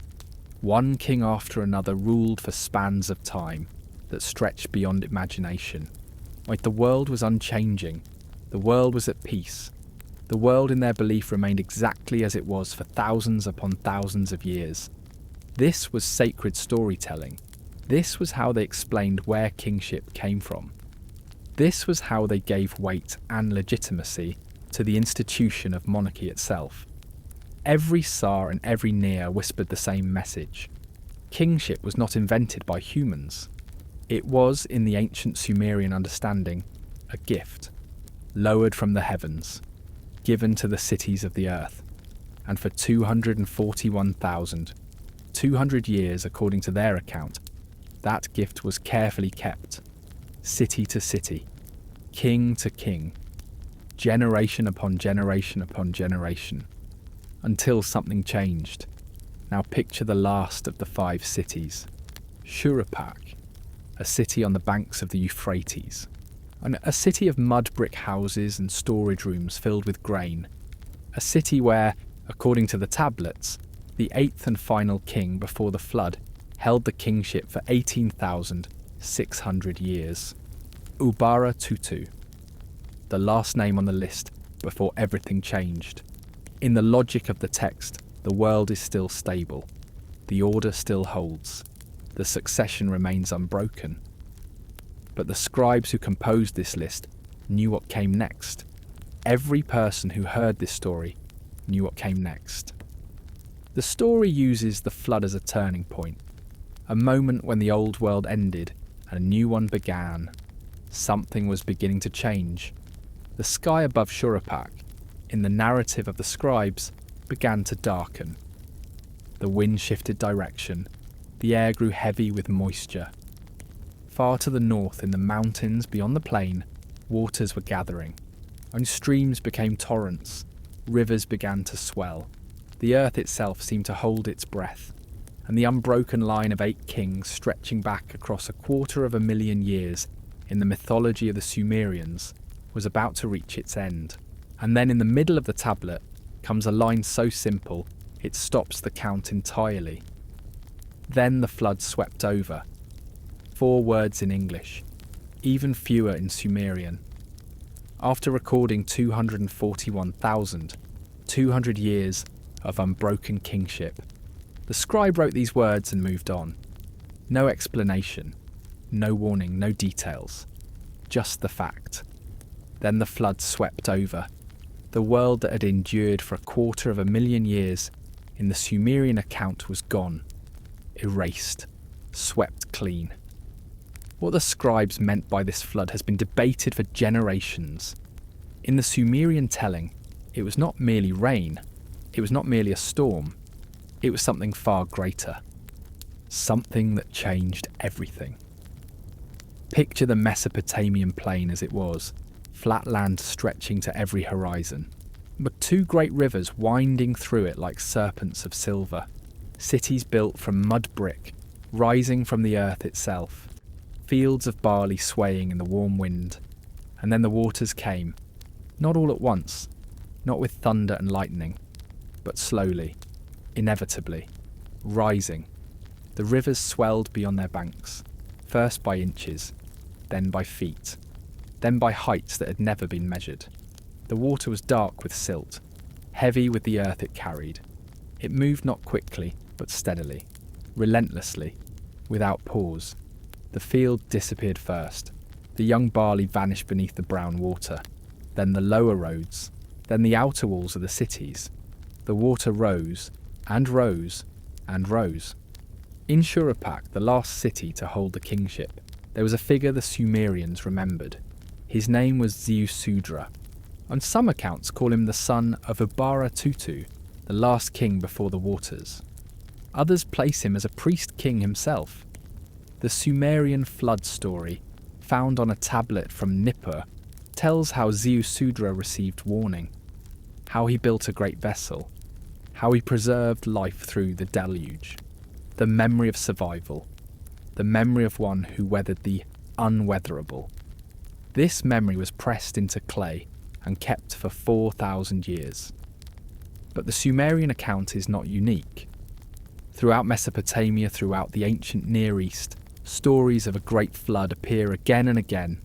One king after another ruled for spans of time that stretched beyond imagination. Like the world was unchanging, the world was at peace. The world in their belief remained exactly as it was for thousands upon thousands of years. This was sacred storytelling. This was how they explained where kingship came from. This was how they gave weight and legitimacy to the institution of monarchy itself. Every Tsar and every Nir whispered the same message. Kingship was not invented by humans. It was, in the ancient Sumerian understanding, a gift, lowered from the heavens, given to the cities of the earth. And for 241,200 years, according to their account, that gift was carefully kept, city to city, king to king, generation upon generation upon generation, until something changed. Now picture the last of the 5 cities, Shuruppak, a city on the banks of the Euphrates, and a city of mud brick houses and storage rooms filled with grain, a city where, according to the tablets, the 8th and final king before the flood held the kingship for 18,600 years. Ubara Tutu, the last name on the list before everything changed. In the logic of the text, the world is still stable, the order still holds, the succession remains unbroken. But the scribes who composed this list knew what came next. Every person who heard this story knew what came next. The story uses the flood as a turning point, a moment when the old world ended and a new one began. Something was beginning to change. The sky above Shuruppak, in the narrative of the scribes, began to darken. The wind shifted direction. The air grew heavy with moisture. Far to the north, in the mountains beyond the plain, waters were gathering, and streams became torrents. Rivers began to swell. The earth itself seemed to hold its breath, and the unbroken line of 8 kings stretching back across 250,000 years in the mythology of the Sumerians was about to reach its end. And then in the middle of the tablet comes a line so simple it stops the count entirely. Then the flood swept over. 4 words in English, even fewer in Sumerian. After recording 241,200 years of unbroken kingship, the scribe wrote these words and moved on. No explanation, no warning, no details, just the fact. Then the flood swept over. The world that had endured for 250,000 years in the Sumerian account was gone, erased, swept clean. What the scribes meant by this flood has been debated for generations. In the Sumerian telling, it was not merely rain, it was not merely a storm, it was something far greater. Something that changed everything. Picture the Mesopotamian plain as it was, flat land stretching to every horizon, but 2 great rivers winding through it like serpents of silver, cities built from mud brick, rising from the earth itself, fields of barley swaying in the warm wind. And then the waters came, not all at once, not with thunder and lightning, but slowly, inevitably, rising. The rivers swelled beyond their banks, first by inches, then by feet, then by heights that had never been measured. The water was dark with silt, heavy with the earth it carried. It moved not quickly, but steadily, relentlessly, without pause. The field disappeared first. The young barley vanished beneath the brown water, then the lower roads, then the outer walls of the cities. The water rose, and rose, and rose. In Shuruppak, the last city to hold the kingship, there was a figure the Sumerians remembered. His name was Ziusudra, and some accounts call him the son of Ubara Tutu, the last king before the waters. Others place him as a priest-king himself. The Sumerian flood story, found on a tablet from Nippur, tells how Ziusudra received warning, how he built a great vessel, how he preserved life through the deluge, the memory of survival, the memory of one who weathered the unweatherable. This memory was pressed into clay and kept for 4,000 years. But the Sumerian account is not unique. Throughout Mesopotamia, throughout the ancient Near East, stories of a great flood appear again and again.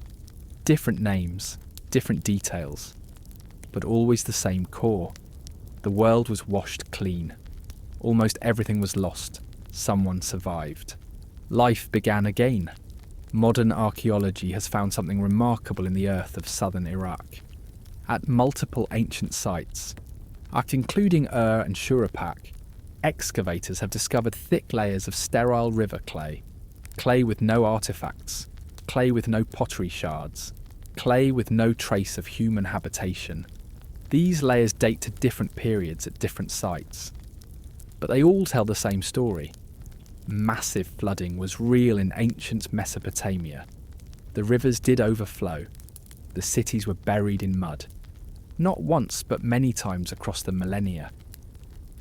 Different names, different details, but always the same core. The world was washed clean. Almost everything was lost. Someone survived. Life began again. Modern archaeology has found something remarkable in the earth of southern Iraq. At multiple ancient sites, including Ur and Shurapak, excavators have discovered thick layers of sterile river clay, clay with no artifacts, clay with no pottery shards, clay with no trace of human habitation. These layers date to different periods at different sites, but they all tell the same story. Massive flooding was real in ancient Mesopotamia. The rivers did overflow. The cities were buried in mud. Not once, but many times across the millennia.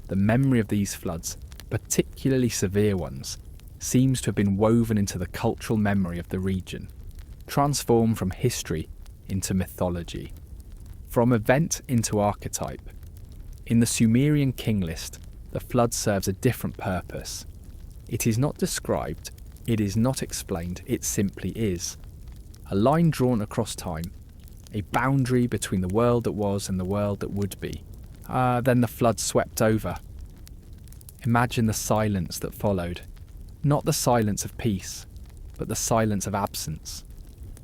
The memory of these floods, particularly severe ones, seems to have been woven into the cultural memory of the region, transformed from history into mythology, from event into archetype. In the Sumerian King List, the flood serves a different purpose. It is not described, it is not explained, it simply is. A line drawn across time, a boundary between the world that was and the world that would be. Then the flood swept over. Imagine the silence that followed. Not the silence of peace, but the silence of absence.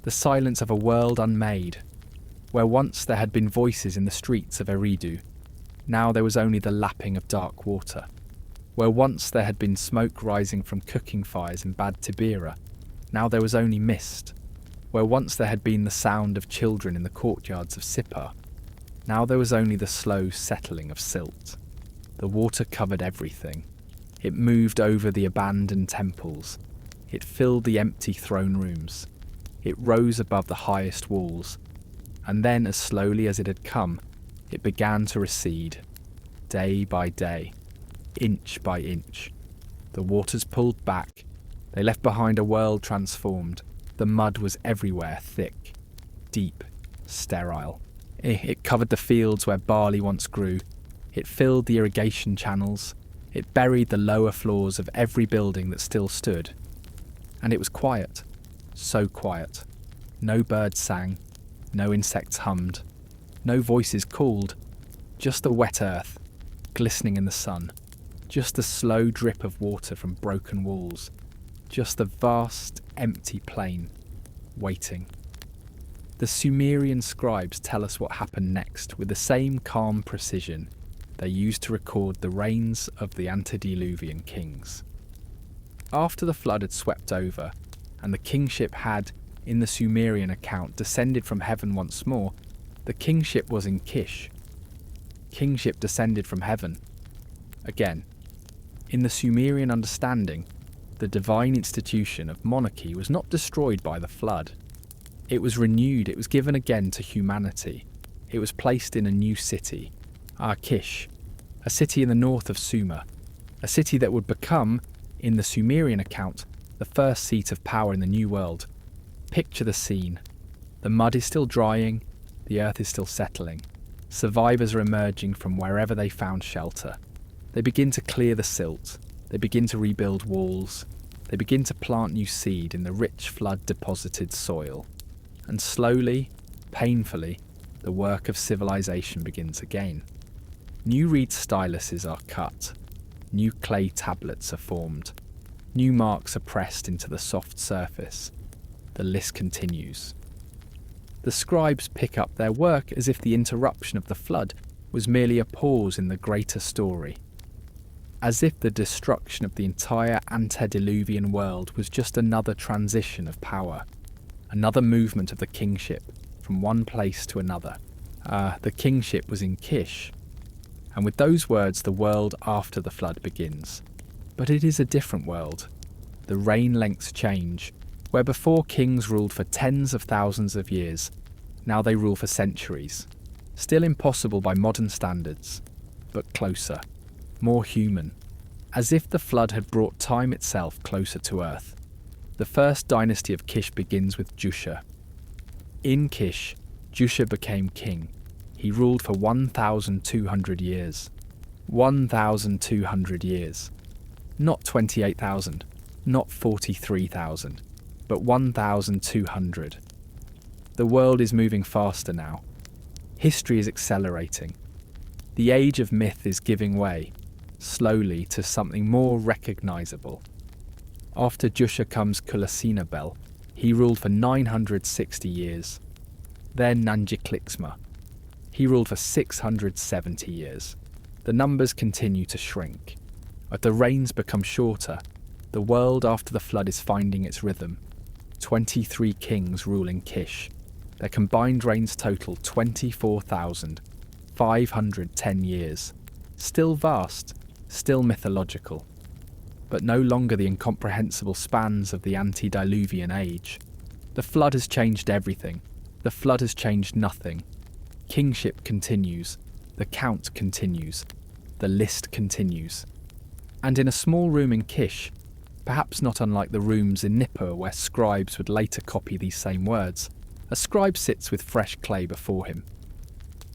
The silence of a world unmade. Where once there had been voices in the streets of Eridu, now there was only the lapping of dark water. Where once there had been smoke rising from cooking fires in Bad Tibira, now there was only mist. Where once there had been the sound of children in the courtyards of Sippar, now there was only the slow settling of silt. The water covered everything. It moved over the abandoned temples. It filled the empty throne rooms. It rose above the highest walls. And then, as slowly as it had come, it began to recede, day by day, inch by inch. The waters pulled back. They left behind a world transformed. The mud was everywhere, thick, deep, sterile. It covered the fields where barley once grew. It filled the irrigation channels. It buried the lower floors of every building that still stood. And it was quiet, so quiet. No birds sang, no insects hummed, no voices called, just the wet earth, glistening in the sun, just the slow drip of water from broken walls, just the vast, empty plain, waiting. The Sumerian scribes tell us what happened next with the same calm precision they used to record the reigns of the antediluvian kings. After the flood had swept over, and the kingship had, in the Sumerian account, descended from heaven once more, the kingship was in Kish. Kingship descended from heaven. Again, in the Sumerian understanding, the divine institution of monarchy was not destroyed by the flood. It was renewed, it was given again to humanity. It was placed in a new city, Kish, a city in the north of Sumer, a city that would become, in the Sumerian account, the first seat of power in the New World. Picture the scene. The mud is still drying, the earth is still settling. Survivors are emerging from wherever they found shelter. They begin to clear the silt. They begin to rebuild walls. They begin to plant new seed in the rich flood-deposited soil. And slowly, painfully, the work of civilization begins again. New reed styluses are cut. New clay tablets are formed. New marks are pressed into the soft surface. The list continues. The scribes pick up their work as if the interruption of the flood was merely a pause in the greater story. As if the destruction of the entire antediluvian world was just another transition of power, another movement of the kingship from one place to another. The kingship was in Kish, and with those words the world after the flood begins. But it is a different world. The reign lengths change. Where before kings ruled for tens of thousands of years, now they rule for centuries. Still impossible by modern standards, but closer, more human. As if the flood had brought time itself closer to Earth. The first dynasty of Kish begins with Jusha. In Kish, Jusha became king. He ruled for 1,200 years. 1,200 years. Not 28,000, not 43,000, but 1,200. The world is moving faster now. History is accelerating. The age of myth is giving way, slowly, to something more recognisable. After Jusha comes Kulasinavel. He ruled for 960 years. Then Nanjiklixma. He ruled for 670 years. The numbers continue to shrink. As the reigns become shorter, the world after the flood is finding its rhythm. 23 kings ruling Kish. Their combined reigns total 24,510 years. Still vast, still mythological. But no longer the incomprehensible spans of the antediluvian age. The flood has changed everything. The flood has changed nothing. Kingship continues. The count continues. The list continues. And in a small room in Kish, perhaps not unlike the rooms in Nippur where scribes would later copy these same words, a scribe sits with fresh clay before him.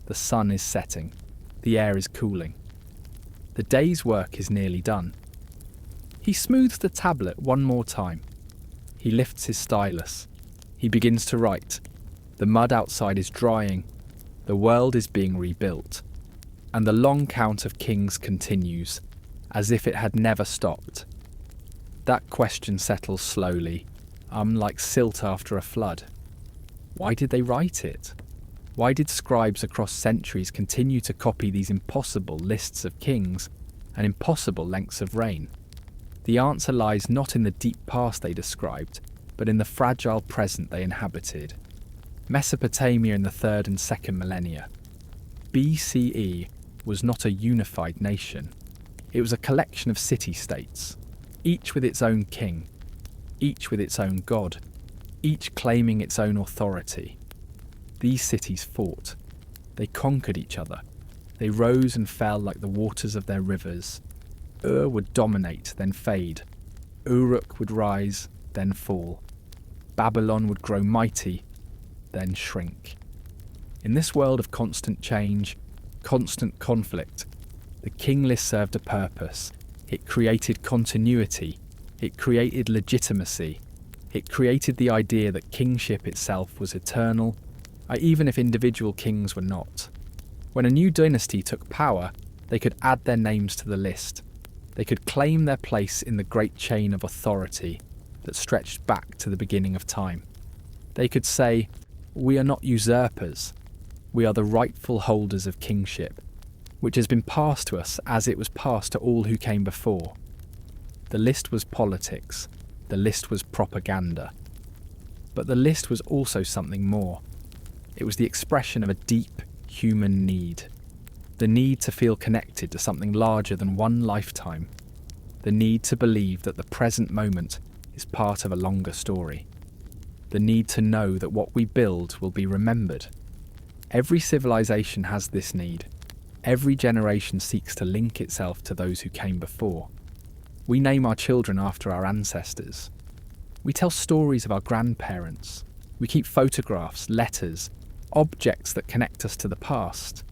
The sun is setting. The air is cooling. The day's work is nearly done. He smooths the tablet one more time. He lifts his stylus. He begins to write. The mud outside is drying. The world is being rebuilt. And the long count of kings continues, as if it had never stopped. That question settles slowly, like silt after a flood. Why did they write it? Why did scribes across centuries continue to copy these impossible lists of kings and impossible lengths of reign? The answer lies not in the deep past they described, but in the fragile present they inhabited. Mesopotamia in the 3rd and 2nd millennia. BCE was not a unified nation. It was a collection of city-states, each with its own king, each with its own god, each claiming its own authority. These cities fought. They conquered each other. They rose and fell like the waters of their rivers. Ur would dominate, then fade. Uruk would rise, then fall. Babylon would grow mighty, then shrink. In this world of constant change, constant conflict, the King List served a purpose. It created continuity. It created legitimacy. It created the idea that kingship itself was eternal, even if individual kings were not. When a new dynasty took power, they could add their names to the list. They could claim their place in the great chain of authority that stretched back to the beginning of time. They could say, "We are not usurpers. We are the rightful holders of kingship, which has been passed to us as it was passed to all who came before." The list was politics. The list was propaganda. But the list was also something more. It was the expression of a deep human need. The need to feel connected to something larger than one lifetime. The need to believe that the present moment is part of a longer story. The need to know that what we build will be remembered. Every civilization has this need. Every generation seeks to link itself to those who came before. We name our children after our ancestors. We tell stories of our grandparents. We keep photographs, letters, objects that connect us to the past.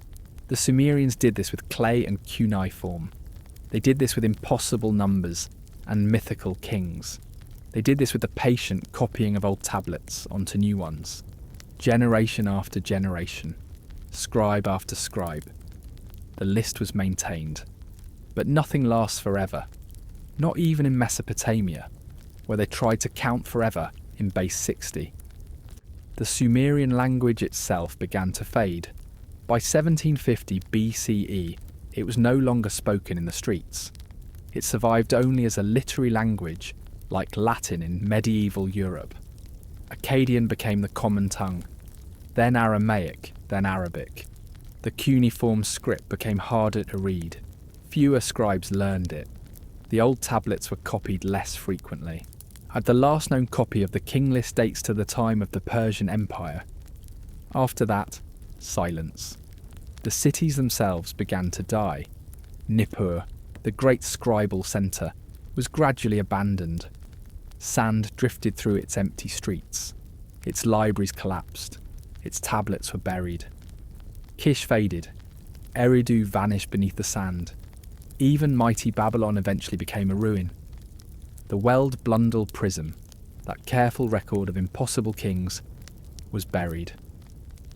The Sumerians did this with clay and cuneiform. They did this with impossible numbers and mythical kings. They did this with the patient copying of old tablets onto new ones. Generation after generation, scribe after scribe. The list was maintained. But nothing lasts forever. Not even in Mesopotamia, where they tried to count forever in base 60. The Sumerian language itself began to fade. By 1750 BCE, it was no longer spoken in the streets. It survived only as a literary language, like Latin in medieval Europe. Akkadian became the common tongue, then Aramaic, then Arabic. The cuneiform script became harder to read. Fewer scribes learned it. The old tablets were copied less frequently. The last known copy of the King List dates to the time of the Persian Empire. After that, silence. The cities themselves began to die. Nippur, the great scribal centre, was gradually abandoned. Sand drifted through its empty streets. Its libraries collapsed. Its tablets were buried. Kish faded. Eridu vanished beneath the sand. Even mighty Babylon eventually became a ruin. The Weld Blundell prism, that careful record of impossible kings, was buried.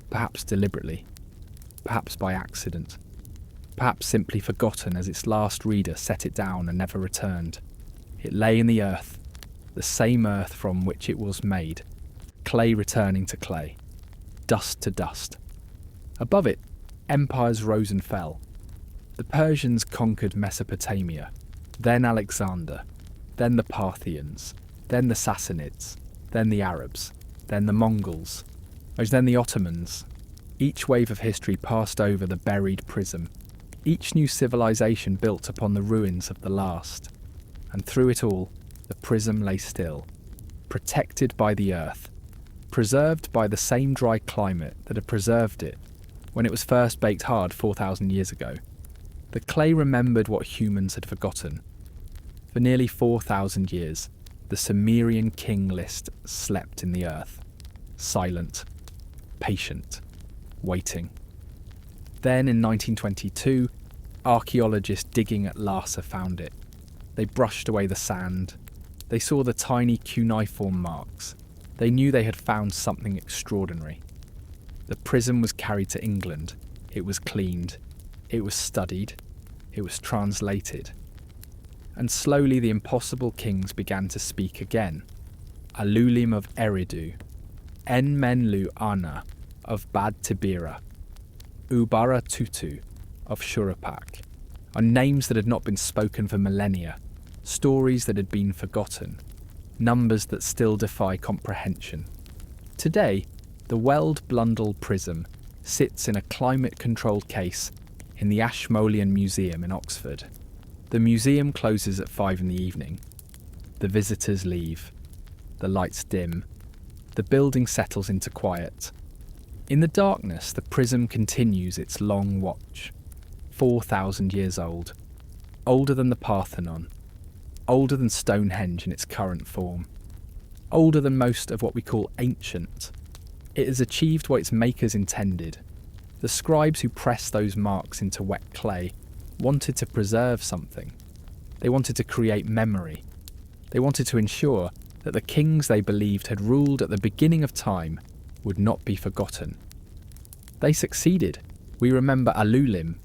Perhaps deliberately. Perhaps by accident. Perhaps simply forgotten as its last reader set it down and never returned. It lay in the earth, the same earth from which it was made, clay returning to clay, dust to dust. Above it, empires rose and fell. The Persians conquered Mesopotamia, then Alexander, then the Parthians, then the Sassanids, then the Arabs, then the Mongols, then the Ottomans. Each wave of history passed over the buried prism. Each new civilization built upon the ruins of the last. And through it all, the prism lay still, protected by the earth, preserved by the same dry climate that had preserved it when it was first baked hard 4,000 years ago. The clay remembered what humans had forgotten. For nearly 4,000 years, the Sumerian King List slept in the earth, silent, patient, waiting. Then in 1922, archaeologists digging at Lhasa found it. They brushed away the sand. They saw the tiny cuneiform marks. They knew they had found something extraordinary. The prism was carried to England. It was cleaned. It was studied. It was translated. And slowly the impossible kings began to speak again. Alulim of Eridu, Enmenlu Ana of Bad Tibira, Ubara Tutu of Shurapak, are names that had not been spoken for millennia, stories that had been forgotten, numbers that still defy comprehension. Today, the Weld Blundell prism sits in a climate-controlled case in the Ashmolean Museum in Oxford. The museum closes at 5 in the evening. The visitors leave. The lights dim. The building settles into quiet. In the darkness, the prism continues its long watch. 4,000 years old. Older than the Parthenon. Older than Stonehenge in its current form. Older than most of what we call ancient. It has achieved what its makers intended. The scribes who pressed those marks into wet clay wanted to preserve something. They wanted to create memory. They wanted to ensure that the kings they believed had ruled at the beginning of time would not be forgotten. They succeeded. We remember Alulim,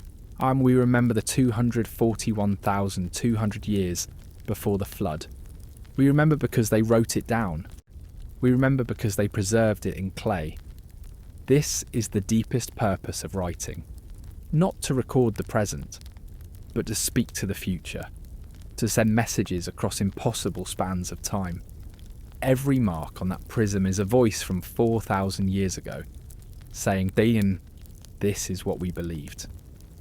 and we remember the 241,200 years before the flood. We remember because they wrote it down. We remember because they preserved it in clay. This is the deepest purpose of writing. Not to record the present, but to speak to the future, to send messages across impossible spans of time. Every mark on that prism is a voice from 4,000 years ago, saying, Dayan, this is what we believed.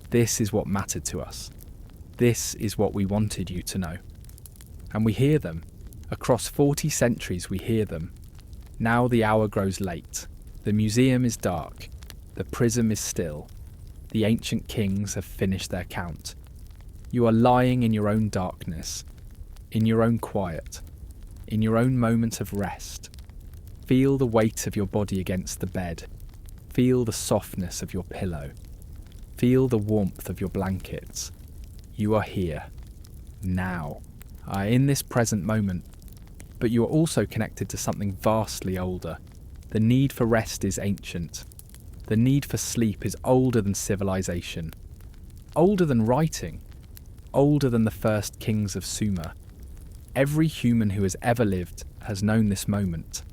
This is what mattered to us. This is what we wanted you to know. And we hear them. Across 40 centuries we hear them. Now the hour grows late. The museum is dark. The prism is still. The ancient kings have finished their count. You are lying in your own darkness, in your own quiet, in your own moment of rest. Feel the weight of your body against the bed. Feel the softness of your pillow. Feel the warmth of your blankets. You are here, now, in this present moment. But you are also connected to something vastly older. The need for rest is ancient. The need for sleep is older than civilization. Older than writing. Older than the first kings of Sumer. Every human who has ever lived has known this moment.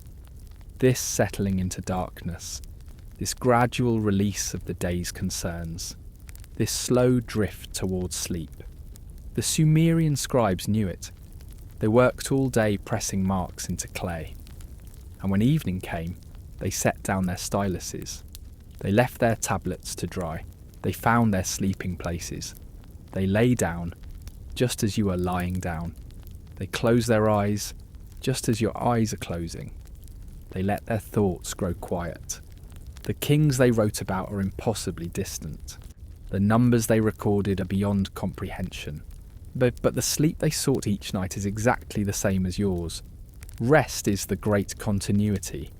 This settling into darkness. This gradual release of the day's concerns. This slow drift towards sleep. The Sumerian scribes knew it. They worked all day pressing marks into clay. And when evening came, they set down their styluses. They left their tablets to dry. They found their sleeping places. They lay down, just as you are lying down. They close their eyes, just as your eyes are closing. They let their thoughts grow quiet. The kings they wrote about are impossibly distant. The numbers they recorded are beyond comprehension. But the sleep they sought each night is exactly the same as yours. Rest is the great continuity.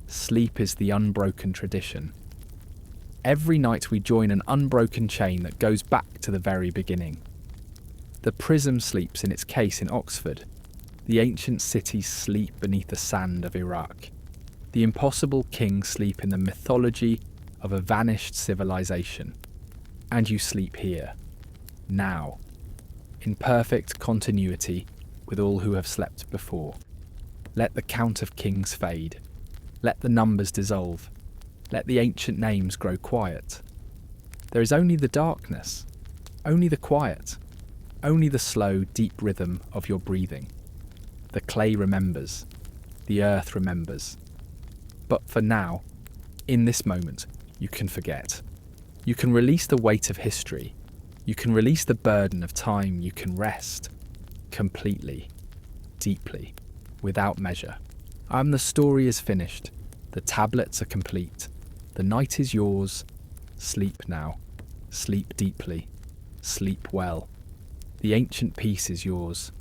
Sleep is the unbroken tradition. Every night we join an unbroken chain that goes back to the very beginning. The prism sleeps in its case in Oxford. The ancient cities sleep beneath the sand of Iraq. The impossible kings sleep in the mythology of a vanished civilization. And you sleep here, now, in perfect continuity with all who have slept before. Let the count of kings fade. Let the numbers dissolve. Let the ancient names grow quiet. There is only the darkness, only the quiet, only the slow, deep rhythm of your breathing. The clay remembers, the earth remembers. But for now, in this moment, you can forget. You can release the weight of history. You can release the burden of time. You can rest completely, deeply, without measure. The story is finished. The tablets are complete. The night is yours. Sleep now. Sleep deeply. Sleep well. The ancient peace is yours.